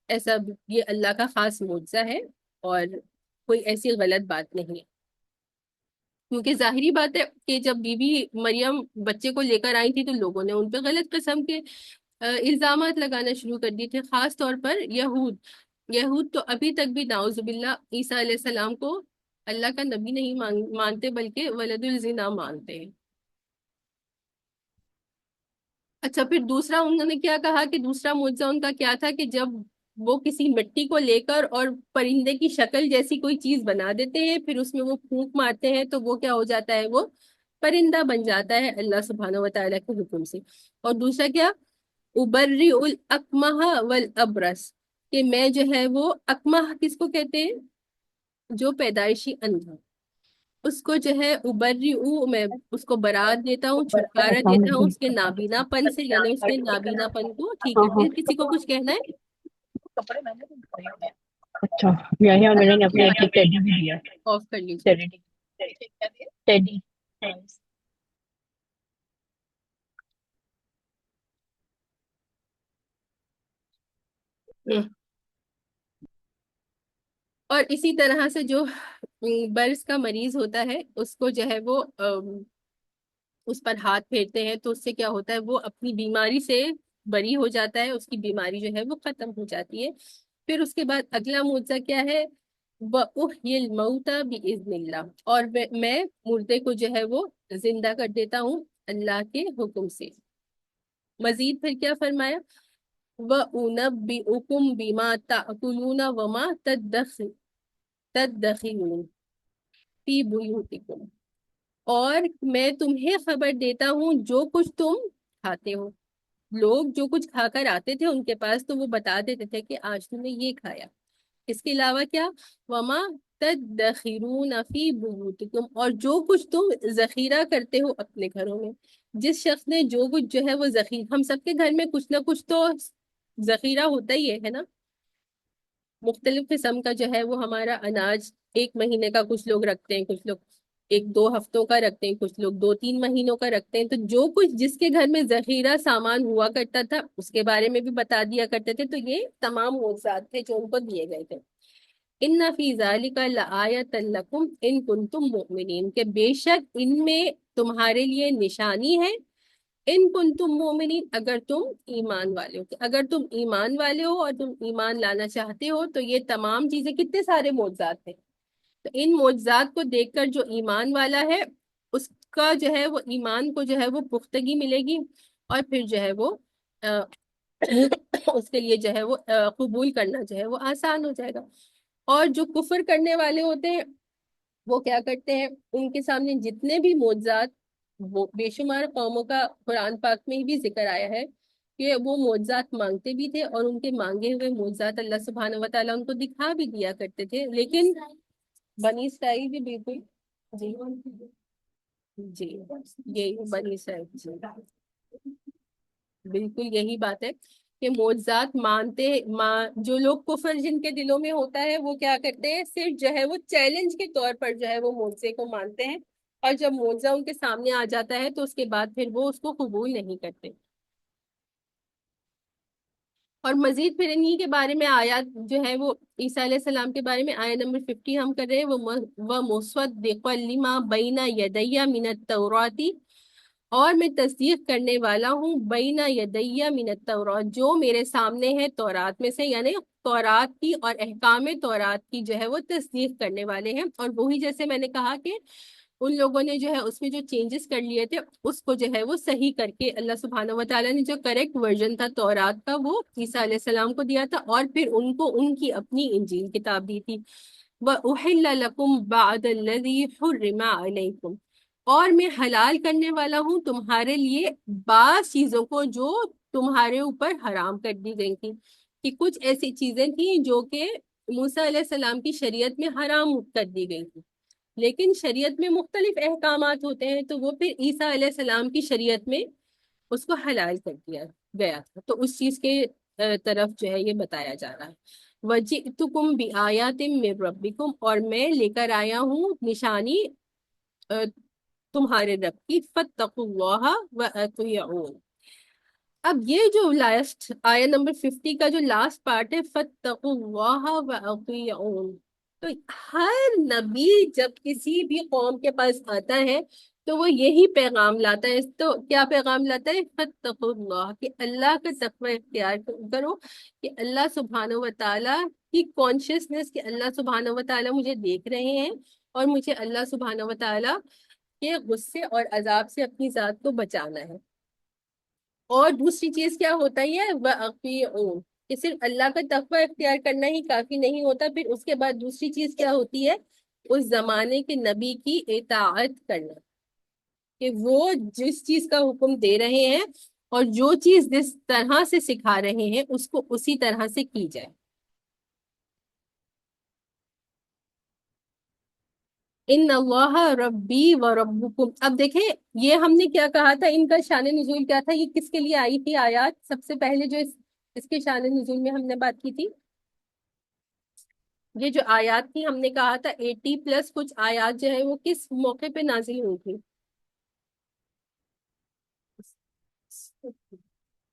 ایسا یہ اللہ کا خاص معجزہ ہے اور کوئی ایسی غلط بات نہیں ہے. کیونکہ ظاہری بات ہے کہ جب بی بی مریم بچے کو لے کر آئی تھی تو لوگوں نے ان پہ غلط قسم کے الزامات لگانا شروع کر دی تھے، خاص طور پر یہود تو ابھی تک بھی نعوذ باللہ عیسیٰ علیہ السلام کو اللہ کا نبی نہیں مانتے بلکہ ولد الزنا مانتے ہیں. اچھا، پھر دوسرا انہوں نے کیا کہا کہ دوسرا معجزہ ان کا کیا تھا کہ جب وہ کسی مٹی کو لے کر اور پرندے کی شکل جیسی کوئی چیز بنا دیتے ہیں، پھر اس میں وہ پھونک مارتے ہیں تو وہ کیا ہو جاتا ہے؟ وہ پرندہ بن جاتا ہے اللہ سبحانہ و تعالیٰ کے حکم سے. اور دوسرا کیا؟ ابرئ الاکمہ والابرص، کہ میں جو ہے وہ اکمہ کس کو کہتے ہیں؟ جو پیدائشی اندھا. اس کو جو ہے میں اس کو برات دیتا ہوں، چھٹکارا دیتا ہوں اس کے نابینا پن سے، یعنی اس کے نابینا پن کو ٹھیک کرتے ہیں۔ کسی کو کچھ کہنا ہے؟ اچھا یہی اور میں نے اپنے ایک ٹیڈی بھی دیا، آف کر لیجیے۔ ٹیڈی اور اسی طرح سے جو برس کا مریض ہوتا ہے اس کو جو ہے وہ اس پر ہاتھ پھیرتے ہیں تو اس سے کیا ہوتا ہے، وہ اپنی بیماری سے بری ہو جاتا ہے، اس کی بیماری جو ہے وہ ختم ہو جاتی ہے۔ پھر اس کے بعد اگلا معجزہ کیا ہے؟ وَأُحْيِي الْمَوْتَى بِإِذْنِ اللَّهِ، اور میں مردے کو جو ہے وہ زندہ کر دیتا ہوں اللہ کے حکم سے۔ مزید پھر کیا فرمایا؟ وَأُنَبِّئُكُم بِمَا تَأْكُلُونَ وَمَا تَدَّخِرُونَ فِي بُيُوتِكُمْ، اور میں تمہیں خبر دیتا ہوں جو کچھ تم کھاتے ہو۔ لوگ جو کچھ کھا کر آتے تھے ان کے پاس تو وہ بتا دیتے تھے کہ آج تم نے یہ کھایا۔ اس کے علاوہ کیا؟ وما تدخرون فی بیوتکم، اور جو کچھ تم ذخیرہ کرتے ہو اپنے گھروں میں۔ جس شخص نے جو کچھ جو ہے وہ ذخیرہ، ہم سب کے گھر میں کچھ نہ کچھ تو ذخیرہ ہوتا ہی ہے نا، مختلف قسم کا جو ہے وہ ہمارا اناج، ایک مہینے کا کچھ لوگ رکھتے ہیں، کچھ لوگ ایک دو ہفتوں کا رکھتے ہیں، کچھ لوگ دو تین مہینوں کا رکھتے ہیں۔ تو جو کچھ جس کے گھر میں ذخیرہ سامان ہوا کرتا تھا اس کے بارے میں بھی بتا دیا کرتے تھے۔ تو یہ تمام معجزات تھے جو ان کو دیے گئے تھے۔ ان فی ذالک لآیۃ لکم ان کنتم مؤمنین، کہ بے شک ان میں تمہارے لیے نشانی ہے، ان کنتم مؤمنین، اگر تم ایمان والے ہو۔ کہ اگر تم ایمان والے ہو اور تم ایمان لانا چاہتے ہو تو یہ تمام چیزیں، کتنے سارے معجزات ہیں، تو ان معجزات کو دیکھ کر جو ایمان والا ہے اس کا جو ہے وہ ایمان کو جو ہے وہ پختگی ملے گی، اور پھر جو ہے وہ اس کے لیے جو ہے وہ قبول کرنا جو ہے وہ آسان ہو جائے گا۔ اور جو کفر کرنے والے ہوتے ہیں وہ کیا کرتے ہیں، ان کے سامنے جتنے بھی معجزات، وہ بے شمار قوموں کا قرآن پاک میں بھی ذکر آیا ہے کہ وہ معجزات مانگتے بھی تھے، اور ان کے مانگے ہوئے معجزات اللہ سبحانہ و تعالیٰ ان کو دکھا بھی دیا کرتے تھے، لیکن بنی اسرائیل بھی بالکل جی یہی بنی اسرائیل بالکل یہی بات ہے کہ معجزات جو لوگ کفر جن کے دلوں میں ہوتا ہے وہ کیا کرتے ہیں، صرف جو ہے وہ چیلنج کے طور پر جو ہے وہ معجزے کو مانتے ہیں، اور جب معجزہ ان کے سامنے آ جاتا ہے تو اس کے بعد پھر وہ اس کو قبول نہیں کرتے۔ اور مزید پھر انہی کے بارے میں آیات جو ہے وہ عیسیٰ علیہ السلام کے بارے میں آیت نمبر 50 ہم کر رہے ہیں، وہ مصدقا لما بین یدی من التوراۃ، اور میں تصدیق کرنے والا ہوں بین یدی من التوراۃ، جو میرے سامنے ہے تورات میں سے، یعنی تورات کی اور احکام تورات کی جو ہے وہ تصدیق کرنے والے ہیں۔ اور وہی جیسے میں نے کہا کہ ان لوگوں نے جو ہے اس میں جو چینجز کر لیے تھے اس کو جو ہے وہ صحیح کر کے اللہ سبحانہ و تعالیٰ نے جو کریکٹ ورژن تھا تورات کا وہ عیسیٰ علیہ السلام کو دیا تھا، اور پھر ان کو ان کی اپنی انجیل کتاب دی تھی۔ وَأُحِلَّ لَكُمْ بَعْدَ الَّذِي حُرِّمَ عَلَيْكُمْ، اور میں حلال کرنے والا ہوں تمہارے لیے بعض چیزوں کو جو تمہارے اوپر حرام کر دی گئی تھی، کہ کچھ ایسی چیزیں تھیں جو کہ موسیٰ علیہ السلام کی شریعت میں حرام کر دی گئی تھی، لیکن شریعت میں مختلف احکامات ہوتے ہیں تو وہ پھر عیسیٰ علیہ السلام کی شریعت میں اس کو حلال کر دیا گیا تھا، تو اس چیز کے طرف جو ہے یہ بتایا جا رہا ہے۔ وَجِئْتُكُمْ بِآيَاتٍ مِّن رَبِّكُمْ، اور میں لے کر آیا ہوں نشانی تمہارے رب کی، فَاتَّقُوا اللَّهَ وَأَطِيعُونِ۔ اب یہ جو لاسٹ آیت نمبر 50 کا جو لاسٹ پارٹ ہے، فَاتَّقُوا اللَّهَ وَأَطِيعُونِ، تو ہر نبی جب کسی بھی قوم کے پاس آتا ہے تو وہ یہی پیغام لاتا ہے۔ تو کیا پیغام لاتا ہے؟ فَاتَّقُوا اللَّهَ، کہ اللہ کا تقوی اختیار کرو، کہ اللہ سبحانہ و تعالیٰ کی کانشیسنس، کہ اللہ سبحانہ و تعالیٰ مجھے دیکھ رہے ہیں اور مجھے اللہ سبحانہ و تعالیٰ کے غصے اور عذاب سے اپنی ذات کو بچانا ہے۔ اور دوسری چیز کیا ہوتا ہے؟ وَأَطِيعُونِ، کہ صرف اللہ کا تقوی اختیار کرنا ہی کافی نہیں ہوتا، پھر اس کے بعد دوسری چیز کیا ہوتی ہے؟ اس زمانے کے نبی کی اطاعت کرنا، کہ وہ جس چیز کا حکم دے رہے ہیں اور جو چیز جس طرح سے سکھا رہے ہیں اس کو اسی طرح سے کی جائے۔ ان اللہ ربی و ربکم. اب دیکھیں یہ ہم نے کیا کہا تھا، ان کا شان نزول کیا تھا، یہ کس کے لیے آئی تھی آیات سب سے پہلے جو اس کے شان نزول میں ہم نے بات کی تھی. یہ جو آیات تھی ہم نے کہا تھا 80 پلس کچھ آیات جو ہے وہ کس موقع پہ نازل ہوئی تھی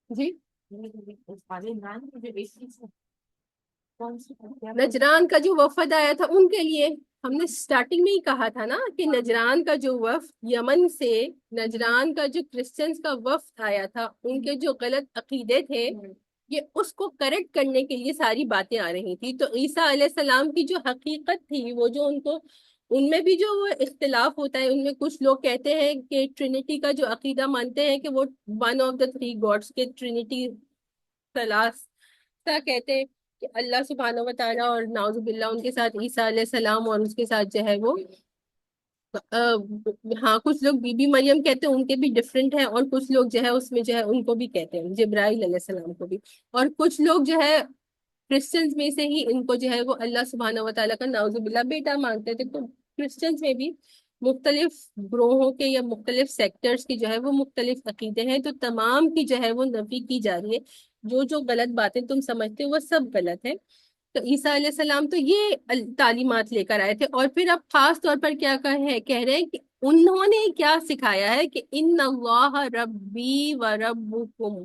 جی؟ نجران کا جو وفد آیا تھا ان کے لیے. ہم نے سٹارٹنگ میں ہی کہا تھا نا کہ نجران کا جو وفد یمن سے، نجران کا جو کرسچنز کا وفد آیا تھا، ان کے جو غلط عقیدے تھے یہ اس کو کریکٹ کرنے کے لیے ساری باتیں آ رہی تھی. تو عیسیٰ علیہ السلام کی جو حقیقت تھی وہ جو ان میں بھی جو وہ اختلاف ہوتا ہے، ان میں کچھ لوگ کہتے ہیں کہ ٹرینٹی کا جو عقیدہ مانتے ہیں کہ وہ one of the three gods کے ٹرینٹی ثلاثہ کہتے ہیں کہ اللہ سبحانہ و تعالیٰ اور نعوذ باللہ ان کے ساتھ عیسیٰ علیہ السلام اور اس کے ساتھ جو ہے وہ ہاں کچھ لوگ بی بی مریم کہتے ہیں ان کے بھی ڈفرینٹ ہیں، اور کچھ لوگ جو ہے اس میں جو ہے ان کو بھی کہتے ہیں جبرائیل علیہ السلام کو بھی، اور کچھ لوگ جو ہے کرسچنز میں سے ہی ان کو جو ہے وہ اللہ سبحانہ و تعالیٰ کا نعوذ باللہ بیٹا مانگتے تھے. تو کرسچنز میں بھی مختلف گروہوں کے یا مختلف سیکٹرز کی جو ہے وہ مختلف عقیدے ہیں، تو تمام کی جو ہے وہ نفی کی جا رہی ہے. جو غلط باتیں تم سمجھتے ہو وہ سب غلط ہے. تو عیسیٰ علیہ السلام تو یہ تعلیمات لے کر آئے تھے، اور پھر اب خاص طور پر کیا کہہ رہے ہیں کہ انہوں نے کیا سکھایا ہے کہ ان اللہ ربی و ربکم،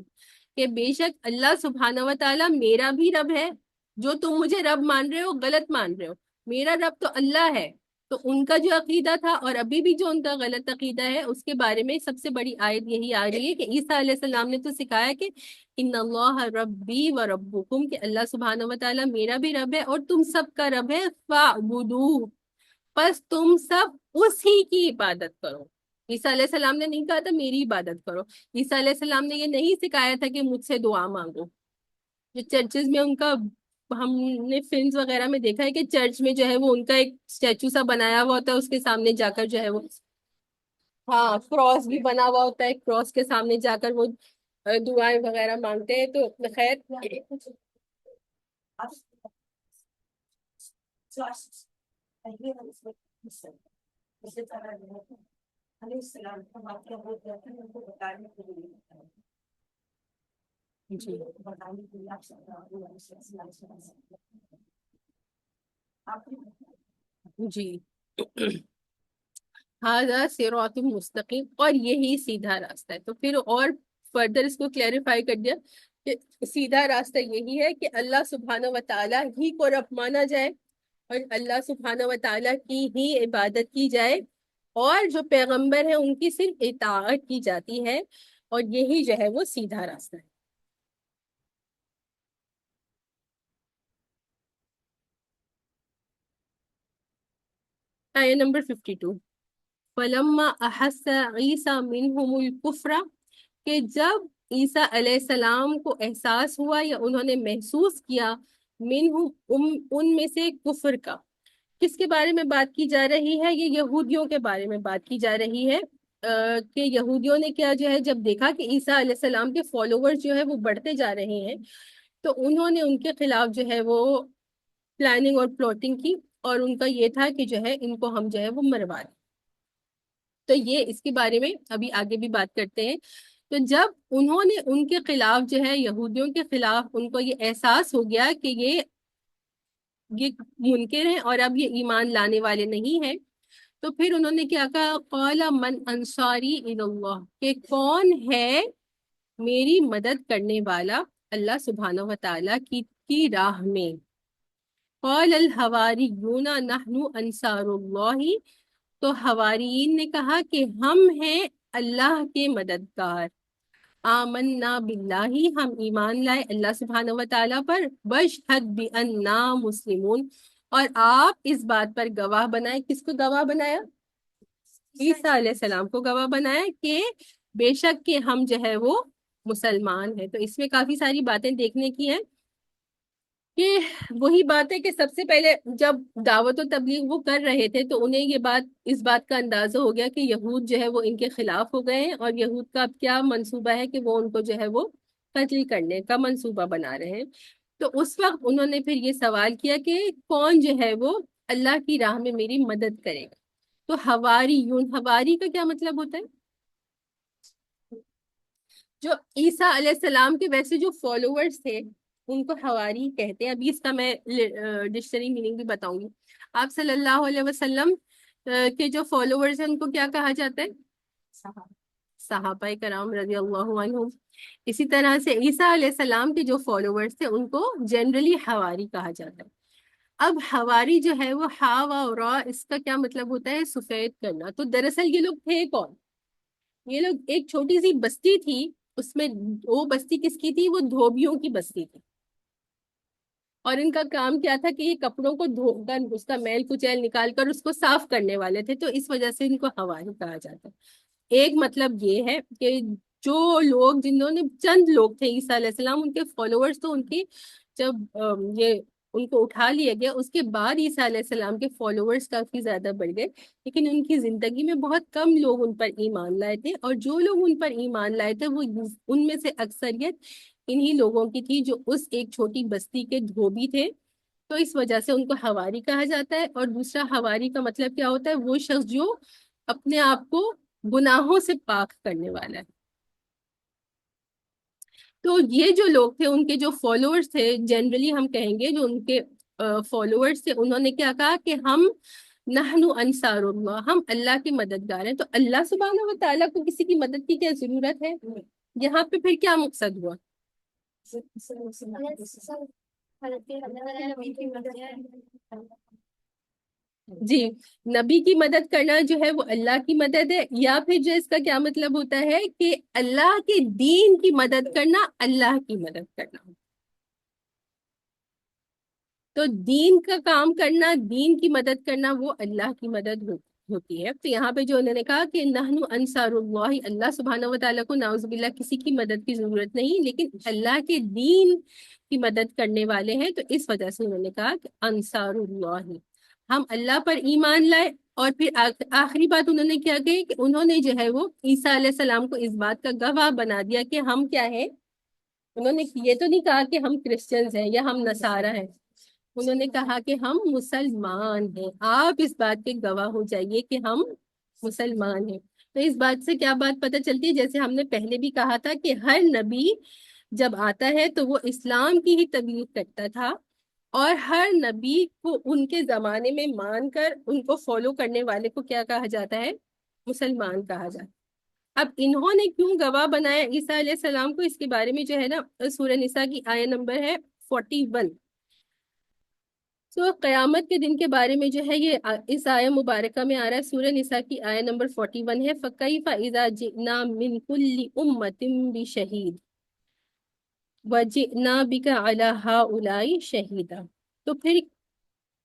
کہ بے شک اللہ سبحانہ و تعالیٰ میرا بھی رب ہے. جو تم مجھے رب مان رہے ہو غلط مان رہے ہو، میرا رب تو اللہ ہے. تو ان کا جو عقیدہ تھا اور ابھی بھی جو ان کا غلط عقیدہ ہے اس کے بارے میں سب سے بڑی آیت یہی آ رہی ہے کہ عیسیٰ علیہ السلام نے تو سکھایا کہ ان اللہ ربی و ربکم، کہ اللہ سبحانہ و تعالیٰ میرا بھی رب ہے اور تم سب کا رب ہے، فاعبدوہ، پس تم سب اسی کی عبادت کرو. عیسیٰ علیہ السلام نے نہیں کہا تھا میری عبادت کرو. عیسیٰ علیہ السلام نے یہ نہیں سکھایا تھا کہ مجھ سے دعا مانگو. جو چرچز میں ان کا، ہم نے فلمز وغیرہ میں دیکھا ہے کہ چرچ میں جو ہے وہ ان کا ایک اسٹیچو سا بنایا ہوا ہوتا ہے، اس کے سامنے جا کر جو ہے وہ ہاں کراس بھی بنا ہوا ہوتا ہے، کراس کے سامنے جا کر وہ دعائیں وغیرہ مانگتے ہیں. تو خیر جی جی ہاذا صراط مستقیم، اور یہی سیدھا راستہ ہے. تو پھر اور فردر اس کو کلیریفائی کر دیا کہ سیدھا راستہ یہی ہے کہ اللہ سبحانہ و تعالیٰ ہی کو رب مانا جائے اور اللہ سبحانہ و تعالیٰ کی ہی عبادت کی جائے، اور جو پیغمبر ہیں ان کی صرف اطاعت کی جاتی ہے، اور یہی جو ہے وہ سیدھا راستہ ہے. آیت نمبر 52، فَلَمَّا أَحَسَّ عِيسَى مِنْهُمُ الْكُفْرَ، کہ جب عیسیٰ علیہ السلام کو احساس ہوا یا انہوں نے محسوس کیا، منہم ان میں سے کفر کا. کس کے بارے میں بات کی جا رہی ہے؟ یہ یہودیوں کے بارے میں بات کی جا رہی ہے کہ یہودیوں نے کیا جو ہے جب دیکھا کہ عیسیٰ علیہ السلام کے فالوورز جو ہے وہ بڑھتے جا رہے ہیں، تو انہوں نے ان کے خلاف جو ہے وہ پلاننگ اور پلاٹنگ کی، اور ان کا یہ تھا کہ جو ہے ان کو ہم جو ہے وہ مروا دیں. تو یہ اس کے بارے میں ابھی آگے بھی بات کرتے ہیں. تو جب انہوں نے ان کے خلاف جو ہے یہودیوں کے خلاف ان کو یہ احساس ہو گیا کہ یہ منکر ہیں اور اب یہ ایمان لانے والے نہیں ہیں، تو پھر انہوں نے کیا کہا، قال من انصاری الی اللہ، کہ کون ہے میری مدد کرنے والا اللہ سبحانہ و تعالیٰ کی راہ میں. قال الحواریون نحن انصار اللہ، تو حواریین نے کہا کہ ہم ہیں اللہ کے مددگار. آمنا باللہ، ہم ایمان لائے اللہ سبحانہ و تعالیٰ پر. واشہد بأننا مسلمون، اور آپ اس بات پر گواہ بنائیں. کس کو گواہ بنایا؟ عیسیٰ علیہ السلام کو گواہ بنایا کہ بے شک کہ ہم جو ہے وہ مسلمان ہیں. تو اس میں کافی ساری باتیں دیکھنے کی ہیں کہ وہی بات ہے کہ سب سے پہلے جب دعوت و تبلیغ وہ کر رہے تھے تو انہیں اس بات کا اندازہ ہو گیا کہ یہود جو ہے وہ ان کے خلاف ہو گئے ہیں، اور یہود کا اب کیا منصوبہ ہے کہ وہ ان کو جو ہے وہ قتل کرنے کا منصوبہ بنا رہے ہیں. تو اس وقت انہوں نے پھر یہ سوال کیا کہ کون جو ہے وہ اللہ کی راہ میں میری مدد کرے گا. تو حواریون، حواری کا کیا مطلب ہوتا ہے؟ جو عیسیٰ علیہ السلام کے ویسے جو فالوورز تھے ان کو حواری کہتے ہیں. ابھی اس کا میں ڈکشنری میننگ بھی بتاؤں گی. آپ صلی اللہ علیہ وسلم کے جو فالوورز ہیں ان کو کیا کہا جاتا ہے؟ صحابہ کرام رضی اللہ عنہم. اسی طرح سے عیسیٰ علیہ السلام کے جو فالوورز تھے ان کو جنرلی حواری کہا جاتا ہے. اب حواری جو ہے وہ ہا و را، اس کا کیا مطلب ہوتا ہے؟ سفید کرنا. تو دراصل یہ لوگ تھے کون؟ یہ لوگ ایک چھوٹی سی بستی تھی، اس میں وہ بستی کس کی تھی؟ وہ دھوبیوں کی بستی تھی. اور ان کا کام کیا تھا کہ یہ کپڑوں کو دھو کر اس کا میل کچیل نکال کر اس کو صاف کرنے والے تھے. تو اس وجہ سے ان کو حواری کہا جاتا ہے. ایک مطلب یہ ہے کہ جو لوگ، جنہوں نے چند لوگ تھے عیسیٰ علیہ السلام ان کے فالوورز، تو ان کی جب یہ ان کو اٹھا لیا گیا اس کے بعد عیسیٰ علیہ السلام کے فالوورز کافی زیادہ بڑھ گئے، لیکن ان کی زندگی میں بہت کم لوگ ان پر ایمان لائے تھے. اور جو لوگ ان پر ایمان لائے تھے وہ ان میں سے اکثریت انہی لوگوں کی تھی جو اس ایک چھوٹی بستی کے دھوبی تھے. تو اس وجہ سے ان کو حواری کہا جاتا ہے. اور دوسرا حواری کا مطلب کیا ہوتا ہے؟ وہ شخص جو اپنے آپ کو گناہوں سے پاک کرنے والا ہے. تو یہ جو لوگ تھے ان کے جو فالوورز تھے، جنرلی ہم کہیں گے جو ان کے فالوورز تھے، انہوں نے کیا کہا کہ ہم نحن انصار اللہ، ہم اللہ کے مددگار ہیں. تو اللہ سبحانہ و تعالیٰ کو کسی کی مدد کی کیا ضرورت ہے؟ یہاں پہ پھر کیا مقصد ہوا؟ جی، نبی کی مدد کرنا جو ہے وہ اللہ کی مدد ہے، یا پھر جو اس کا کیا مطلب ہوتا ہے کہ اللہ کے دین کی مدد کرنا اللہ کی مدد کرنا. تو دین کا کام کرنا، دین کی مدد کرنا، وہ اللہ کی مدد ہوتی ہے. تو یہاں پہ جو انہوں نے کہا کہ نحن انصار اللہ، اللہ سبحانہ و تعالیٰ کو نعوذ باللہ کسی کی مدد کی ضرورت نہیں، لیکن اللہ کے دین کی مدد کرنے والے ہیں. تو اس وجہ سے انہوں نے کہا کہ انصار اللہ، ہم اللہ پر ایمان لائے. اور پھر آخری بات انہوں نے کیا کہی کہ انہوں نے جو ہے وہ عیسیٰ علیہ السلام کو اس بات کا گواہ بنا دیا کہ ہم کیا ہیں. انہوں نے یہ تو نہیں کہا کہ ہم کرسچنز ہیں یا ہم نصارہ ہیں، انہوں نے کہا کہ ہم مسلمان ہیں. آپ اس بات کے گواہ ہو جائیے کہ ہم مسلمان ہیں. تو اس بات سے کیا بات پتہ چلتی ہے؟ جیسے ہم نے پہلے بھی کہا تھا کہ ہر نبی جب آتا ہے تو وہ اسلام کی ہی تبلیغ کرتا تھا، اور ہر نبی کو ان کے زمانے میں مان کر ان کو فالو کرنے والے کو کیا کہا جاتا ہے؟ مسلمان کہا جاتا ہے. اب انہوں نے کیوں گواہ بنایا عیسیٰ علیہ السلام کو، اس کے بارے میں جو ہے نا سورہ نساء کی آیہ نمبر ہے 41. تو قیامت کے دن کے بارے میں جو ہے یہ اس آیہ مبارکہ میں آ رہا ہے. سورہ نساء کی آیہ نمبر 41 ہے، فَكَيْفَ إِذَا جِئْنَا مِنْ كُلِّ أُمَّةٍ بِشَهِيدٍ وَجِئْنَا بِكَ عَلَى هَؤُلَاءِ شَهِيدًا. تو پھر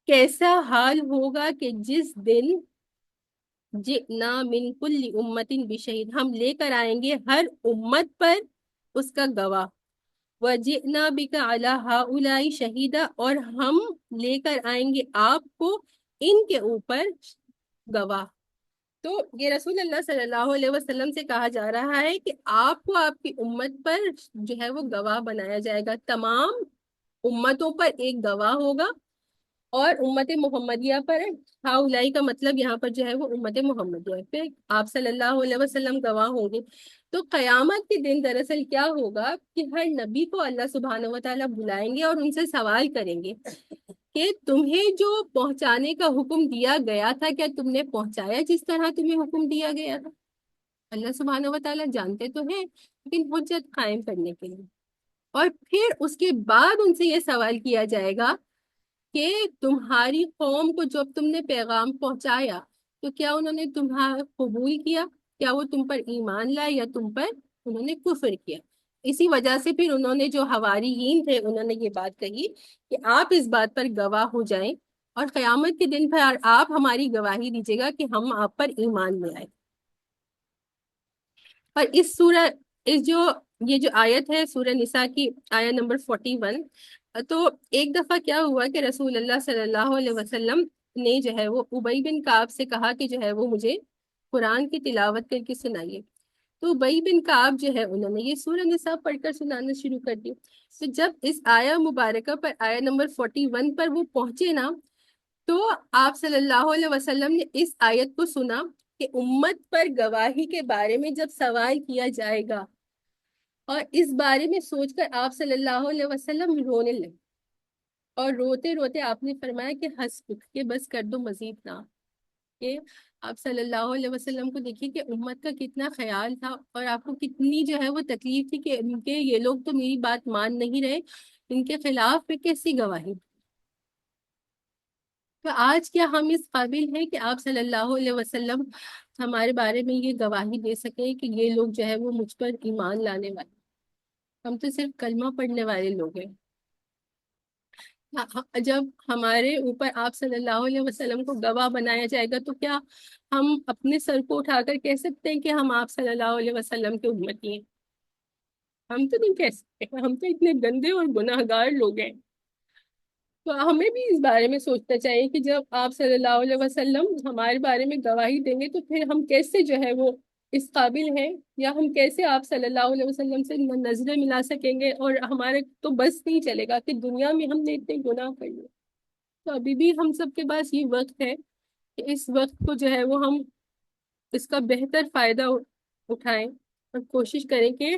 کیسا حال ہوگا کہ جس دن جئنا من کل امت بشہید، ہم لے کر آئیں گے ہر امت پر اس کا گواہ. وجئنا بک علی ہؤلاء شہیدا، اور ہم لے کر آئیں گے آپ کو ان کے اوپر گواہ. تو یہ رسول اللہ صلی اللہ علیہ وسلم سے کہا جا رہا ہے کہ آپ کو آپ کی امت پر جو ہے وہ گواہ بنایا جائے گا. تمام امتوں پر ایک گواہ ہوگا، اور امت محمدیہ پر ہاؤلائی کا مطلب یہاں پر جو ہے وہ امت محمدیہ پہ آپ صلی اللہ علیہ وسلم گواہ ہوں گے. تو قیامت کے دن دراصل کیا ہوگا کہ ہر نبی کو اللہ سبحانہ و تعالیٰ بلائیں گے اور ان سے سوال کریں گے کہ تمہیں جو پہنچانے کا حکم دیا گیا تھا کیا تم نے پہنچایا جس طرح تمہیں حکم دیا گیا تھا؟ اللہ سبحانہ و تعالیٰ جانتے تو ہیں، لیکن حجت قائم کرنے کے لیے. اور پھر اس کے بعد ان سے یہ سوال کیا جائے گا کہ تمہاری قوم کو جب تم نے پیغام پہنچایا تو کیا انہوں نے تمہارا قبول کیا؟ کیا وہ تم پر ایمان لائے یا تم پر انہوں نے کفر کیا؟ اسی وجہ سے پھر انہوں نے جو حواریین تھے انہوں نے یہ بات کہی کہ آپ اس بات پر گواہ ہو جائیں اور قیامت کے دن پر آپ ہماری گواہی دیجیے گا کہ ہم آپ پر ایمان لے آئے. اور یہ جو آیت ہے سورہ نساء کی آیت نمبر 41، تو ایک دفعہ کیا ہوا کہ رسول اللہ صلی اللہ علیہ وسلم نے جو ہے وہ ابی بن کعب سے کہا کہ جو ہے وہ مجھے قرآن کی تلاوت کر کے سنائیے. تو ابی بن کعب جو ہے انہوں نے یہ سورہ نساء پڑھ کر سنانا شروع کر دی. تو جب اس آیہ مبارکہ پر آیہ نمبر 41 پر وہ پہنچے نا، تو آپ صلی اللہ علیہ وسلم نے اس آیت کو سنا کہ امت پر گواہی کے بارے میں جب سوال کیا جائے گا، اور اس بارے میں سوچ کر آپ صلی اللہ علیہ وسلم رونے لگے، اور روتے روتے آپ نے فرمایا کہ حسبک، کہ بس کر دو، مزید نہ. کہ آپ صلی اللہ علیہ وسلم کو دیکھیے کہ امت کا کتنا خیال تھا، اور آپ کو کتنی جو ہے وہ تکلیف تھی کہ ان کے یہ لوگ تو میری بات مان نہیں رہے، ان کے خلاف میں کیسی گواہی. تو آج کیا ہم اس قابل ہیں کہ آپ صلی اللہ علیہ وسلم ہمارے بارے میں یہ گواہی دے سکیں کہ یہ لوگ جو ہے وہ مجھ پر ایمان لانے والے؟ ہم تو صرف کلمہ پڑھنے والے لوگ ہیں. جب ہمارے اوپر آپ صلی اللہ علیہ وسلم کو گواہ بنایا جائے گا تو کیا ہم اپنے سر کو اٹھا کر کہہ سکتے ہیں کہ ہم آپ صلی اللہ علیہ وسلم کے امتی ہیں؟ ہم تو نہیں کہہ سکتے، ہم تو اتنے گندے اور گناہ گار لوگ ہیں. تو ہمیں بھی اس بارے میں سوچنا چاہیے کہ جب آپ صلی اللہ علیہ وسلم ہمارے بارے میں گواہی دیں گے تو پھر ہم کیسے جو ہے وہ اس قابل ہیں، یا ہم کیسے آپ صلی اللہ علیہ وسلم سے نظریں ملا سکیں گے، اور ہمارے تو بس نہیں چلے گا کہ دنیا میں ہم نے اتنے گناہ کر لیے. تو ابھی بھی ہم سب کے پاس یہ وقت ہے کہ اس وقت کو جو ہے وہ ہم اس کا بہتر فائدہ اٹھائیں، اور کوشش کریں کہ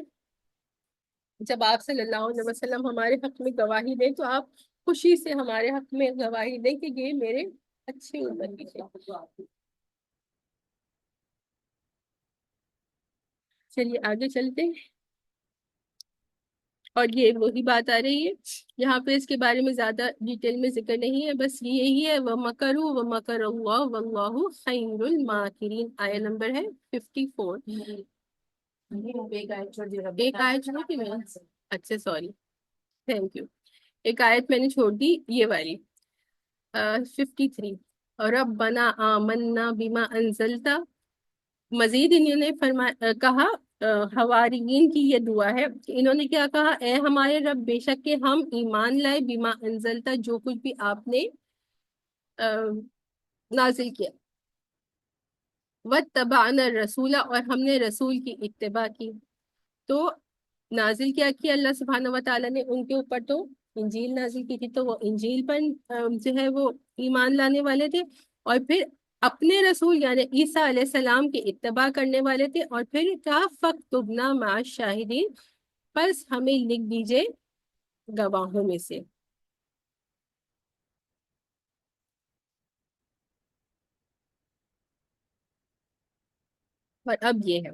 جب آپ صلی اللہ علیہ وسلم ہمارے حق میں گواہی دیں تو آپ خوشی سے ہمارے حق میں گواہی دیں کہ یہ میرے اچھے امتی ہیں. چلیے آگے چلتے ہیں. اور یہ وہی بات آ رہی ہے، یہاں پہ اس کے بارے میں زیادہ ڈیٹیل میں ذکر نہیں ہے، بس یہی ہے وَمَكَرُوا وَمَكَرَ اللَّهُ وَاللَّهُ خَيْرُ الْمَاكِرِينَ. آیت نمبر ہے 54. ایک آیت چھوڑ دی رب، ایک آیت چھوڑ دی میں نے؟ اچھا سوری، تھینک یو. ایک آیت میں نے چھوڑ دی، یہ والی 53. ربنا آمنا بما انزلتا. مزید انہوں نے کہا حواریین کی یہ دعا ہے کہ انہوں نے کیا کہا، اے ہمارے رب بے شک کہ ہم ایمان لائے بما انزلتا، جو کچھ بھی آپ نے نازل کیا، واتبعنا الرسول، اور ہم نے رسول کی اتباع کی. تو نازل کیا اللہ سبحانہ و تعالیٰ نے ان کے اوپر، تو انجیل نازل کی تھی، تو وہ انجیل پر جو ہے وہ ایمان لانے والے تھے، اور پھر اپنے رسول یعنی عیسیٰ علیہ السلام کی اتباع کرنے والے تھے، اور پھر کہا فَاكْتُبْنَا مَعَ الشَّاهِدِينَ، بس ہمیں لکھ دیجئے گواہوں میں سے. اور اب یہ ہے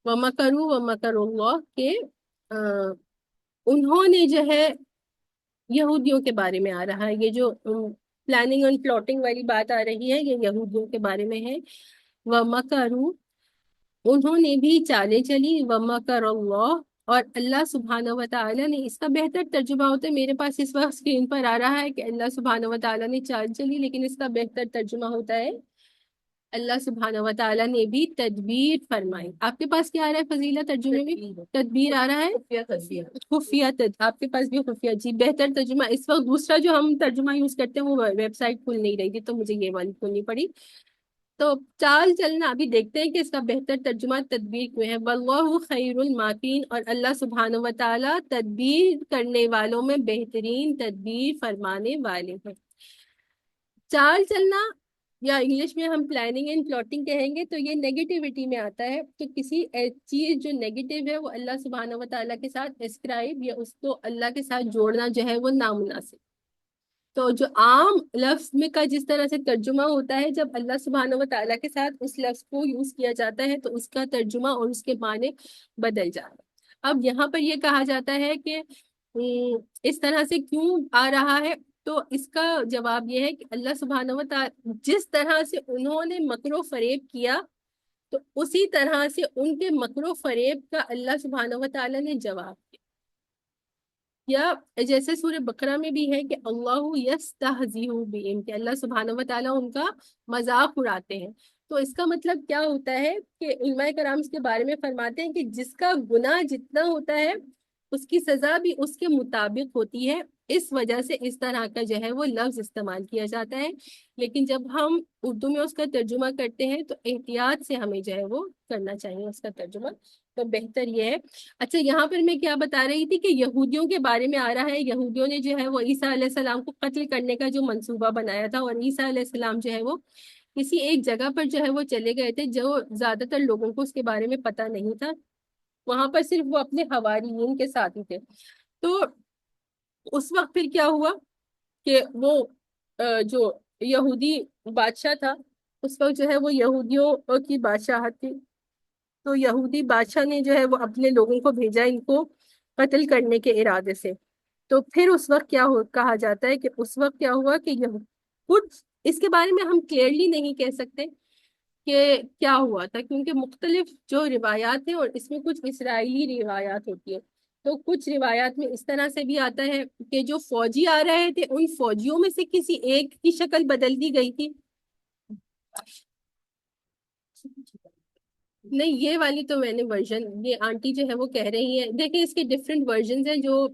وَمَكَرُوا وَمَكَرُ اللَّهُ کہ انہوں نے جو ہے یہودیوں کے بارے میں آ رہا ہے، یہ جو پلاننگ اور پلاٹنگ والی بات آ رہی ہے یہ یہودیوں کے بارے میں ہے. وَمَكَرُوا، انہوں نے بھی چالیں چلی، وَمَكَرَ اللَّهُ، اور اللہ سبحانہ و تعالیٰ نے. اس کا بہتر ترجمہ ہوتا ہے، میرے پاس اس وقت اسکرین پر آ رہا ہے کہ اللہ سبحانہ و تعالیٰ نے چال چلی، لیکن اس کا بہتر ترجمہ ہوتا ہے اللہ سبحانہ و تعالیٰ نے بھی تدبیر فرمائی. آپ کے پاس کیا آ رہا ہے فضیلہ ترجمے میں؟ تدبیر آ رہا ہے، خفیہ آپ کے پاس بھی خفیہ. جی بہتر ترجمہ. اس وقت دوسرا جو ہم ترجمہ یوز کرتے ہیں وہ ویب سائٹ کھل نہیں رہی تھی تو مجھے یہ والی کھولنی پڑی. تو چال چلنا ابھی دیکھتے ہیں کہ اس کا بہتر ترجمہ تدبیر کیوں ہے. واللہ خیر الماکرین، اور اللہ سبحانہ و تعالیٰ تدبیر کرنے والوں میں بہترین تدبیر فرمانے والے ہیں. چال چلنا یا انگلش میں ہم پلاننگ اینڈ پلاٹنگ کہیں گے تو یہ نیگیٹیوٹی میں آتا ہے. تو کسی چیز جو نیگیٹیو ہے وہ اللہ سبحانہ و تعالیٰ کے ساتھ اسکرائب یا اس کو اللہ کے ساتھ جوڑنا جو ہے وہ نامناسب. تو جو عام لفظ میں کا جس طرح سے ترجمہ ہوتا ہے، جب اللہ سبحانہ و تعالیٰ کے ساتھ اس لفظ کو یوز کیا جاتا ہے تو اس کا ترجمہ اور اس کے معنی بدل جاتا ہے. اب یہاں پر یہ کہا جاتا ہے کہ اس طرح سے کیوں آ رہا ہے، تو اس کا جواب یہ ہے کہ اللہ سبحانہ و تعالیٰ جس طرح سے انہوں نے مکر و فریب کیا تو اسی طرح سے ان کے مکر و فریب کا اللہ سبحانہ و تعالیٰ نے جواب دیا. یا جیسے سورہ بقرہ میں بھی ہے کہ اللہ یستہزئ بہم، کہ اللہ سبحانہ و تعالیٰ ان کا مذاق اڑاتے ہیں. تو اس کا مطلب کیا ہوتا ہے کہ علماء کرام اس کے بارے میں فرماتے ہیں کہ جس کا گناہ جتنا ہوتا ہے اس کی سزا بھی اس کے مطابق ہوتی ہے. اس وجہ سے اس طرح کا جو ہے وہ لفظ استعمال کیا جاتا ہے. لیکن جب ہم اردو میں اس کا ترجمہ کرتے ہیں تو احتیاط سے ہمیں جو ہے وہ کرنا چاہیے اس کا ترجمہ، تو بہتر یہ ہے. اچھا، یہاں پر میں کیا بتا رہی تھی کہ یہودیوں کے بارے میں آ رہا ہے. یہودیوں نے جو ہے وہ عیسیٰ علیہ السلام کو قتل کرنے کا جو منصوبہ بنایا تھا، اور عیسیٰ علیہ السلام جو ہے وہ کسی ایک جگہ پر جو ہے وہ چلے گئے تھے جو زیادہ تر لوگوں کو اس کے بارے میں پتہ نہیں تھا. وہاں پر صرف وہ اپنے حواریین کے ساتھ ہی تھے. تو اس وقت پھر کیا ہوا کہ وہ جو یہودی بادشاہ تھا، اس وقت جو ہے وہ یہودیوں کی بادشاہت تھی. تو یہودی بادشاہ نے جو ہے وہ اپنے لوگوں کو بھیجا ان کو قتل کرنے کے ارادے سے. تو پھر اس وقت کہا جاتا ہے کہ اس وقت کیا ہوا کہ کچھ اس کے بارے میں ہم کلیئرلی نہیں کہہ سکتے کہ کیا ہوا تھا، کیونکہ مختلف جو روایات ہیں اور اس میں کچھ اسرائیلی روایات ہوتی ہیں. تو کچھ روایات میں اس طرح سے بھی آتا ہے کہ جو فوجی آ رہے تھے ان فوجیوں میں سے کسی ایک کی شکل بدل دی گئی تھی. نہیں، یہ والی تو میں نے ورژن، یہ آنٹی جو ہے وہ کہہ رہی ہیں، دیکھیں اس کے ڈفرینٹ ورژنز ہیں جو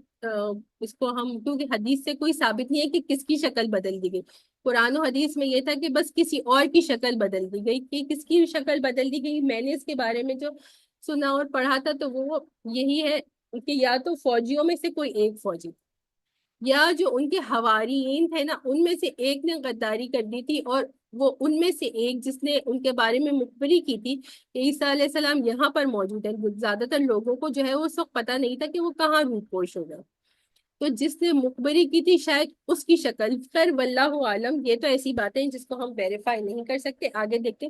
اس کو ہم، کیونکہ حدیث سے کوئی ثابت نہیں ہے کہ کس کی شکل بدل دی گئی. قرآن و حدیث میں یہ تھا کہ بس کسی اور کی شکل بدل دی گئی. کہ کس کی شکل بدل دی گئی، میں نے اس کے بارے میں جو سنا اور پڑھا تھا تو وہ یہی ہے کہ یا تو فوجیوں میں سے کوئی ایک فوجی، یا جو ان کے حواریین تھے نا ان میں سے ایک نے غداری کر دی تھی، اور وہ ان میں سے ایک جس نے ان کے بارے میں مخبری کی تھی کہ عیسیٰ علیہ السلام یہاں پر موجود ہے. زیادہ تر لوگوں کو جو ہے وہ اس وقت پتہ نہیں تھا کہ وہ کہاں روح پوش ہو گیا. تو جس نے مخبری کی تھی شاید اس کی شکل، خیر واللہ عالم، یہ تو ایسی باتیں ہیں جس کو ہم ویریفائی نہیں کر سکتے. آگے دیکھتے.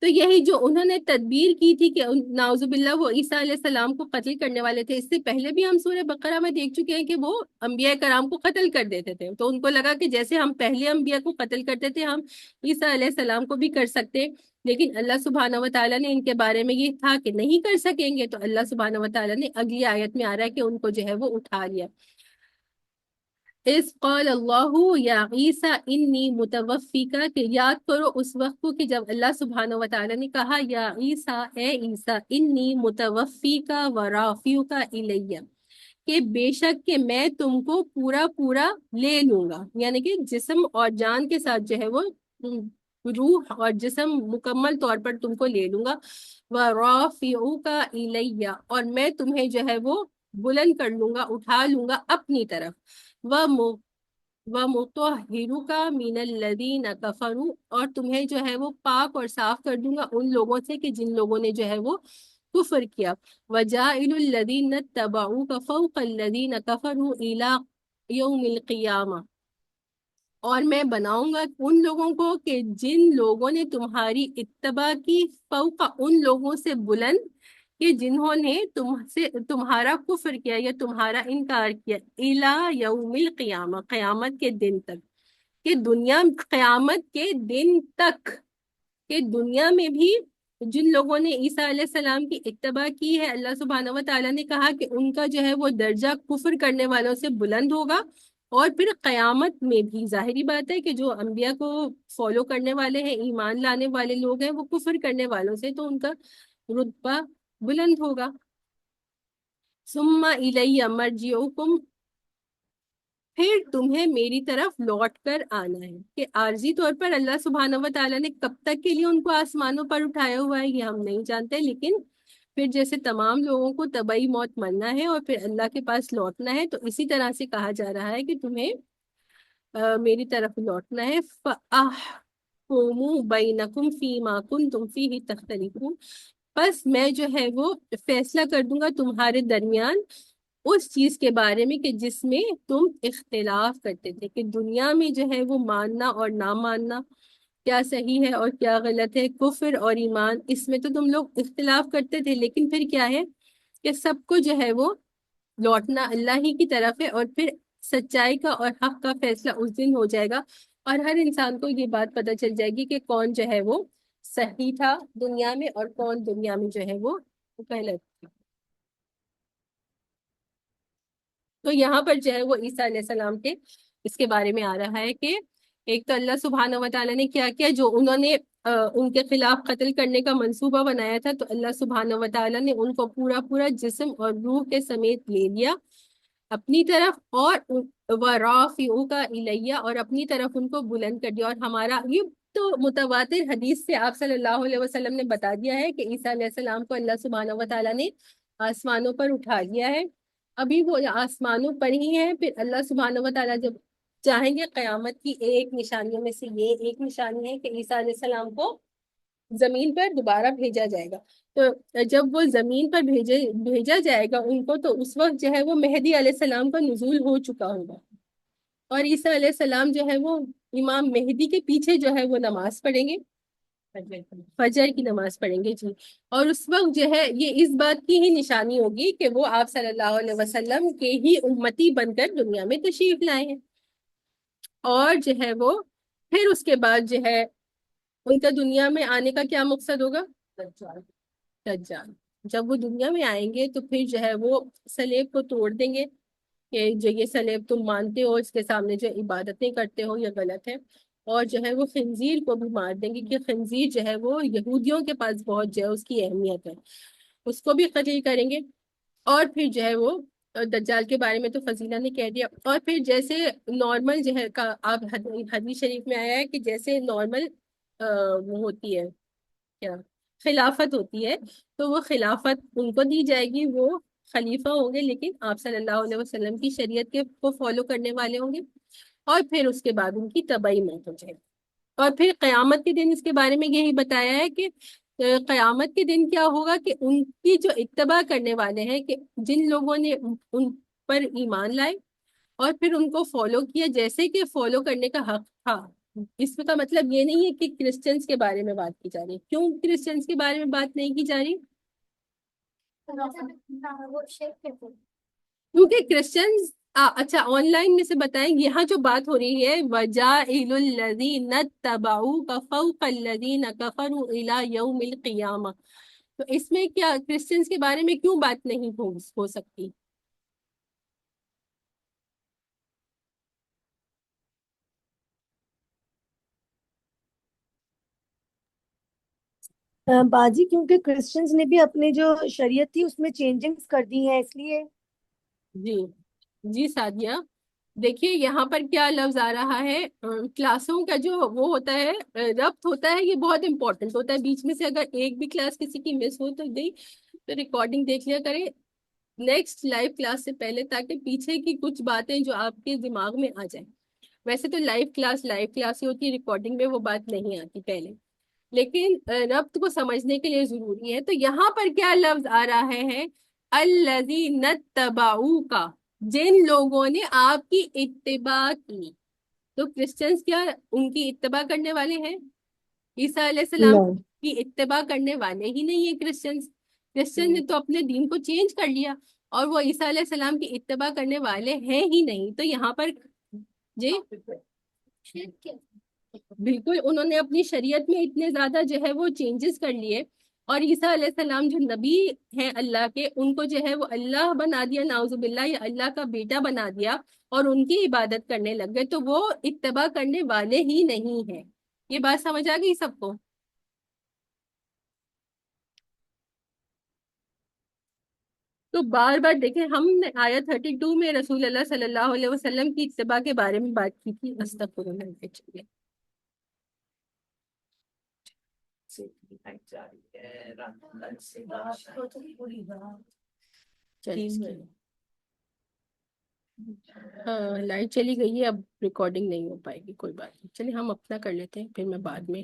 تو یہی جو انہوں نے تدبیر کی تھی کہ نعوذ باللہ وہ عیسیٰ علیہ السلام کو قتل کرنے والے تھے. اس سے پہلے بھی ہم سورہ بقرہ میں دیکھ چکے ہیں کہ وہ انبیاء کرام کو قتل کر دیتے تھے. تو ان کو لگا کہ جیسے ہم پہلے انبیاء کو قتل کرتے تھے ہم عیسیٰ علیہ السلام کو بھی کر سکتے. لیکن اللہ سبحانہ و تعالیٰ نے ان کے بارے میں یہ تھا کہ نہیں کر سکیں گے، تو اللہ سبحانہ و تعالیٰ نے اگلی آیت میں آ رہا ہے کہ ان کو جو ہے وہ اٹھا لیا. اس قال اللہ یا عیسیٰ انی متوفیکا، کہ یاد کرو اس وقت کو کہ جب اللہ سبحانہ و تعالیٰ نے کہا یا عیسیٰ، اے عیسیٰ، انی متوفیکا ورافیکا الیہ، کہ بے شک کہ میں تم کو پورا پورا لے لوں گا، یعنی کہ جسم اور جان کے ساتھ جو ہے وہ روح اور جسم مکمل طور پر تم کو لے لوں گا. ورافعوکا الیہ، اور میں تمہیں جو ہے وہ بلند کر لوں گا، اٹھا لوں گا اپنی طرف. وَمُطَهِّرُكَ مِنَ الَّذِينَ كَفَرُوا، اور تمہیں جو ہے وہ پاک اور صاف کر دوں گا ان لوگوں سے کہ جن لوگوں نے جو ہے وہ کفر کیا. وَجَاعِلُ الَّذِينَ اتَّبَعُوكَ فَوْقَ الَّذِينَ كَفَرُوا إِلَى يَوْمِ الْقِيَامَةِ، اور میں بناؤں گا ان لوگوں کو کہ جن لوگوں نے تمہاری اتباع کی، فوق ان لوگوں سے بلند، کہ جنہوں نے تمہارا کفر کیا یا تمہارا انکار کیا، الی یوم القیامہ، قیامت کے دن تک. کہ دنیا، قیامت کے دن تک، کہ دنیا میں بھی جن لوگوں نے عیسیٰ علیہ السلام کی اتباع کی ہے، اللہ سبحانہ و تعالیٰ نے کہا کہ ان کا جو ہے وہ درجہ کفر کرنے والوں سے بلند ہوگا. اور پھر قیامت میں بھی ظاہری بات ہے کہ جو انبیاء کو فالو کرنے والے ہیں، ایمان لانے والے لوگ ہیں، وہ کفر کرنے والوں سے تو ان کا رتبہ بلند ہوگا. ثم الی مرجعکم، پھر تمہیں میری طرف لوٹ کر آنا ہے. کہ عارضی طور پر اللہ سبحانہ و تعالیٰ نے کب تک کے لیے ان کو آسمانوں پر اٹھایا ہوا ہے یہ ہم نہیں جانتے، لیکن پھر جیسے تمام لوگوں کو طبعی موت مرنا ہے اور پھر اللہ کے پاس لوٹنا ہے، تو اسی طرح سے کہا جا رہا ہے کہ تمہیں میری طرف لوٹنا ہے. فَأَحْكُمُ بَيْنَكُمْ فِي مَا كُنْتُمْ فِيهِ تَخْتَلِفُونَ، بس میں جو ہے وہ فیصلہ کر دوں گا تمہارے درمیان اس چیز کے بارے میں کہ جس میں تم اختلاف کرتے تھے. کہ دنیا میں جو ہے وہ ماننا اور نہ ماننا، کیا صحیح ہے اور کیا غلط ہے، کفر اور ایمان، اس میں تو تم لوگ اختلاف کرتے تھے. لیکن پھر کیا ہے کہ سب کو جو ہے وہ لوٹنا اللہ ہی کی طرف ہے، اور پھر سچائی کا اور حق کا فیصلہ اس دن ہو جائے گا، اور ہر انسان کو یہ بات پتہ چل جائے گی کہ کون جو ہے وہ صحیح تھا دنیا میں اور کون دنیا میں جو ہے وہ غلط تھا. تو یہاں پر جو ہے وہ عیسیٰ علیہ السلام کے اس کے بارے میں آ رہا ہے کہ ایک تو اللہ سبحانہ و تعالیٰ نے کیا کیا، جو انہوں نے ان کے خلاف قتل کرنے کا منصوبہ بنایا تھا، تو اللہ سبحانہ و تعالیٰ نے ان کو پورا پورا جسم اور روح کے سمیت لے لیا اپنی طرف، اور وَرَافِعُكَ إِلَيَّ، اور اپنی طرف ان کو بلند کر دیا. اور ہمارا یہ تو متواتر حدیث سے آپ صلی اللہ علیہ وسلم نے بتا دیا ہے کہ عیسیٰ علیہ السلام کو اللہ سبحانہ و تعالیٰ نے آسمانوں پر اٹھا لیا ہے. ابھی وہ آسمانوں پر ہی ہیں. پھر اللہ سبحانہ و تعالیٰ جب چاہیں گے، قیامت کی ایک نشانیوں میں سے یہ ایک نشانی ہے کہ عیسیٰ علیہ السلام کو زمین پر دوبارہ بھیجا جائے گا. تو جب وہ زمین پر بھیجا جائے گا ان کو، تو اس وقت جو ہے وہ مہدی علیہ السلام کا نزول ہو چکا ہوگا، اور عیسیٰ علیہ السلام جو ہے وہ امام مہدی کے پیچھے جو ہے وہ نماز پڑھیں گے، فجر کی نماز پڑھیں گے جی. اور اس وقت جو ہے یہ اس بات کی ہی نشانی ہوگی کہ وہ آپ صلی اللہ علیہ وسلم کے ہی امتی بن کر دنیا میں تشریف لائے ہیں. اور جو ہے وہ پھر اس کے بعد جو ہے ان کا دنیا میں آنے کا کیا مقصد ہوگا؟ دجال. جب وہ دنیا میں آئیں گے تو پھر جو ہے وہ صلیب کو توڑ دیں گے کہ جو یہ صلیب تم مانتے ہو، اس کے سامنے جو عبادتیں کرتے ہو یہ غلط ہے. اور جو ہے وہ خنزیر کو بھی مار دیں گے کہ خنزیر جو ہے وہ یہودیوں کے پاس بہت جو ہے اس کی اہمیت ہے، اس کو بھی قتل کریں گے. اور پھر جو ہے وہ دجال کے بارے میں تو فضیلہ نے کہہ دیا. اور پھر جیسے نارمل جو ہے آپ حدیث شریف میں آیا ہے کہ جیسے نارمل وہ ہوتی ہے کیا خلافت ہوتی ہے، تو وہ خلافت ان کو دی جائے گی، وہ خلیفہ ہوں گے لیکن آپ صلی اللہ علیہ وسلم کی شریعت کے کو فالو کرنے والے ہوں گے. اور پھر اس کے بعد ان کی تباہی موت ہو جائے گی. اور پھر قیامت کے دن اس کے بارے میں یہی بتایا ہے کہ قیامت کے دن کیا ہوگا کہ ان کی جو اتباع کرنے والے ہیں، کہ جن لوگوں نے ان پر ایمان لائے اور پھر ان کو فالو کیا جیسے کہ فالو کرنے کا حق تھا. اس کا مطلب یہ نہیں ہے کہ کرسچنز کے بارے میں بات کی جا رہی. کیوں کرسچنز کے بارے میں بات نہیں کی جا رہی؟ وہ شرک کرتے ہیں. کیونکہ کرسچنز اچھا آن لائن میں سے بتائیں، یہاں جو بات ہو رہی ہے وَجَاعِلُ الَّذِينَ اتَّبَعُوكَ فَوْقَ الَّذِينَ كَفَرُوا إِلَى يَوْمِ الْقِيَامَةِ، تو اس میں کیا کرسچنز کے بارے میں کیوں بات نہیں ہو سکتی؟ باجی کیونکہ کرسچنز نے بھی اپنی جو شریعت تھی اس میں چینجنگز کر دی ہیں، اس لیے. جی جی سعدیہ، دیکھیے یہاں پر کیا لفظ آ رہا ہے، کلاسوں کا جو وہ ہوتا ہے ربط ہوتا ہے، یہ بہت امپورٹنٹ ہوتا ہے. بیچ میں سے اگر ایک بھی کلاس کسی کی مس ہو تو گئی تو ریکارڈنگ دیکھ لیا کریں نیکسٹ لائیو کلاس سے پہلے، تاکہ پیچھے کی کچھ باتیں جو آپ کے دماغ میں آ جائیں. ویسے تو لائیو کلاس ہی ہوتی ہے، ریکارڈنگ میں وہ بات نہیں آتی پہلے، لیکن ربط کو سمجھنے کے لیے ضروری ہے. تو یہاں پر کیا لفظ آ رہا ہے؟ الذین اتبعوک، جن لوگوں نے آپ کی اتباع کی. تو کرسچنز کیا ان کی اتباع کرنے والے ہیں؟ عیسیٰ علیہ السلام No. کی اتباع کرنے والے ہی نہیں ہیں کرسچنز. کرسچن نے تو اپنے دین کو چینج کر لیا اور وہ عیسیٰ علیہ السلام کی اتباع کرنے والے ہیں ہی نہیں. تو یہاں پر جی شرک کیا؟ بالکل انہوں نے اپنی شریعت میں اتنے زیادہ جو ہے وہ چینجز کر لیے، اور عیسیٰ علیہ السلام جو نبی ہیں اللہ کے، ان کو جو ہے وہ اللہ بنا دیا، نعوذ باللہ، یا اللہ کا بیٹا بنا دیا اور ان کی عبادت کرنے لگ گئے. تو وہ اتباع کرنے والے ہی نہیں ہیں. یہ بات سمجھ آ گئی سب کو؟ تو بار بار دیکھیں، ہم نے آیت 32 میں رسول اللہ صلی اللہ علیہ وسلم کی اتباع کے بارے میں بات کی تھی. استغفر اللہ. چلیے ہاں لائٹ چلی گئی ہے، اب ریکارڈنگ نہیں ہو پائے گی، کوئی بات نہیں. چلیے ہم اپنا کر لیتے ہیں، پھر میں بعد میں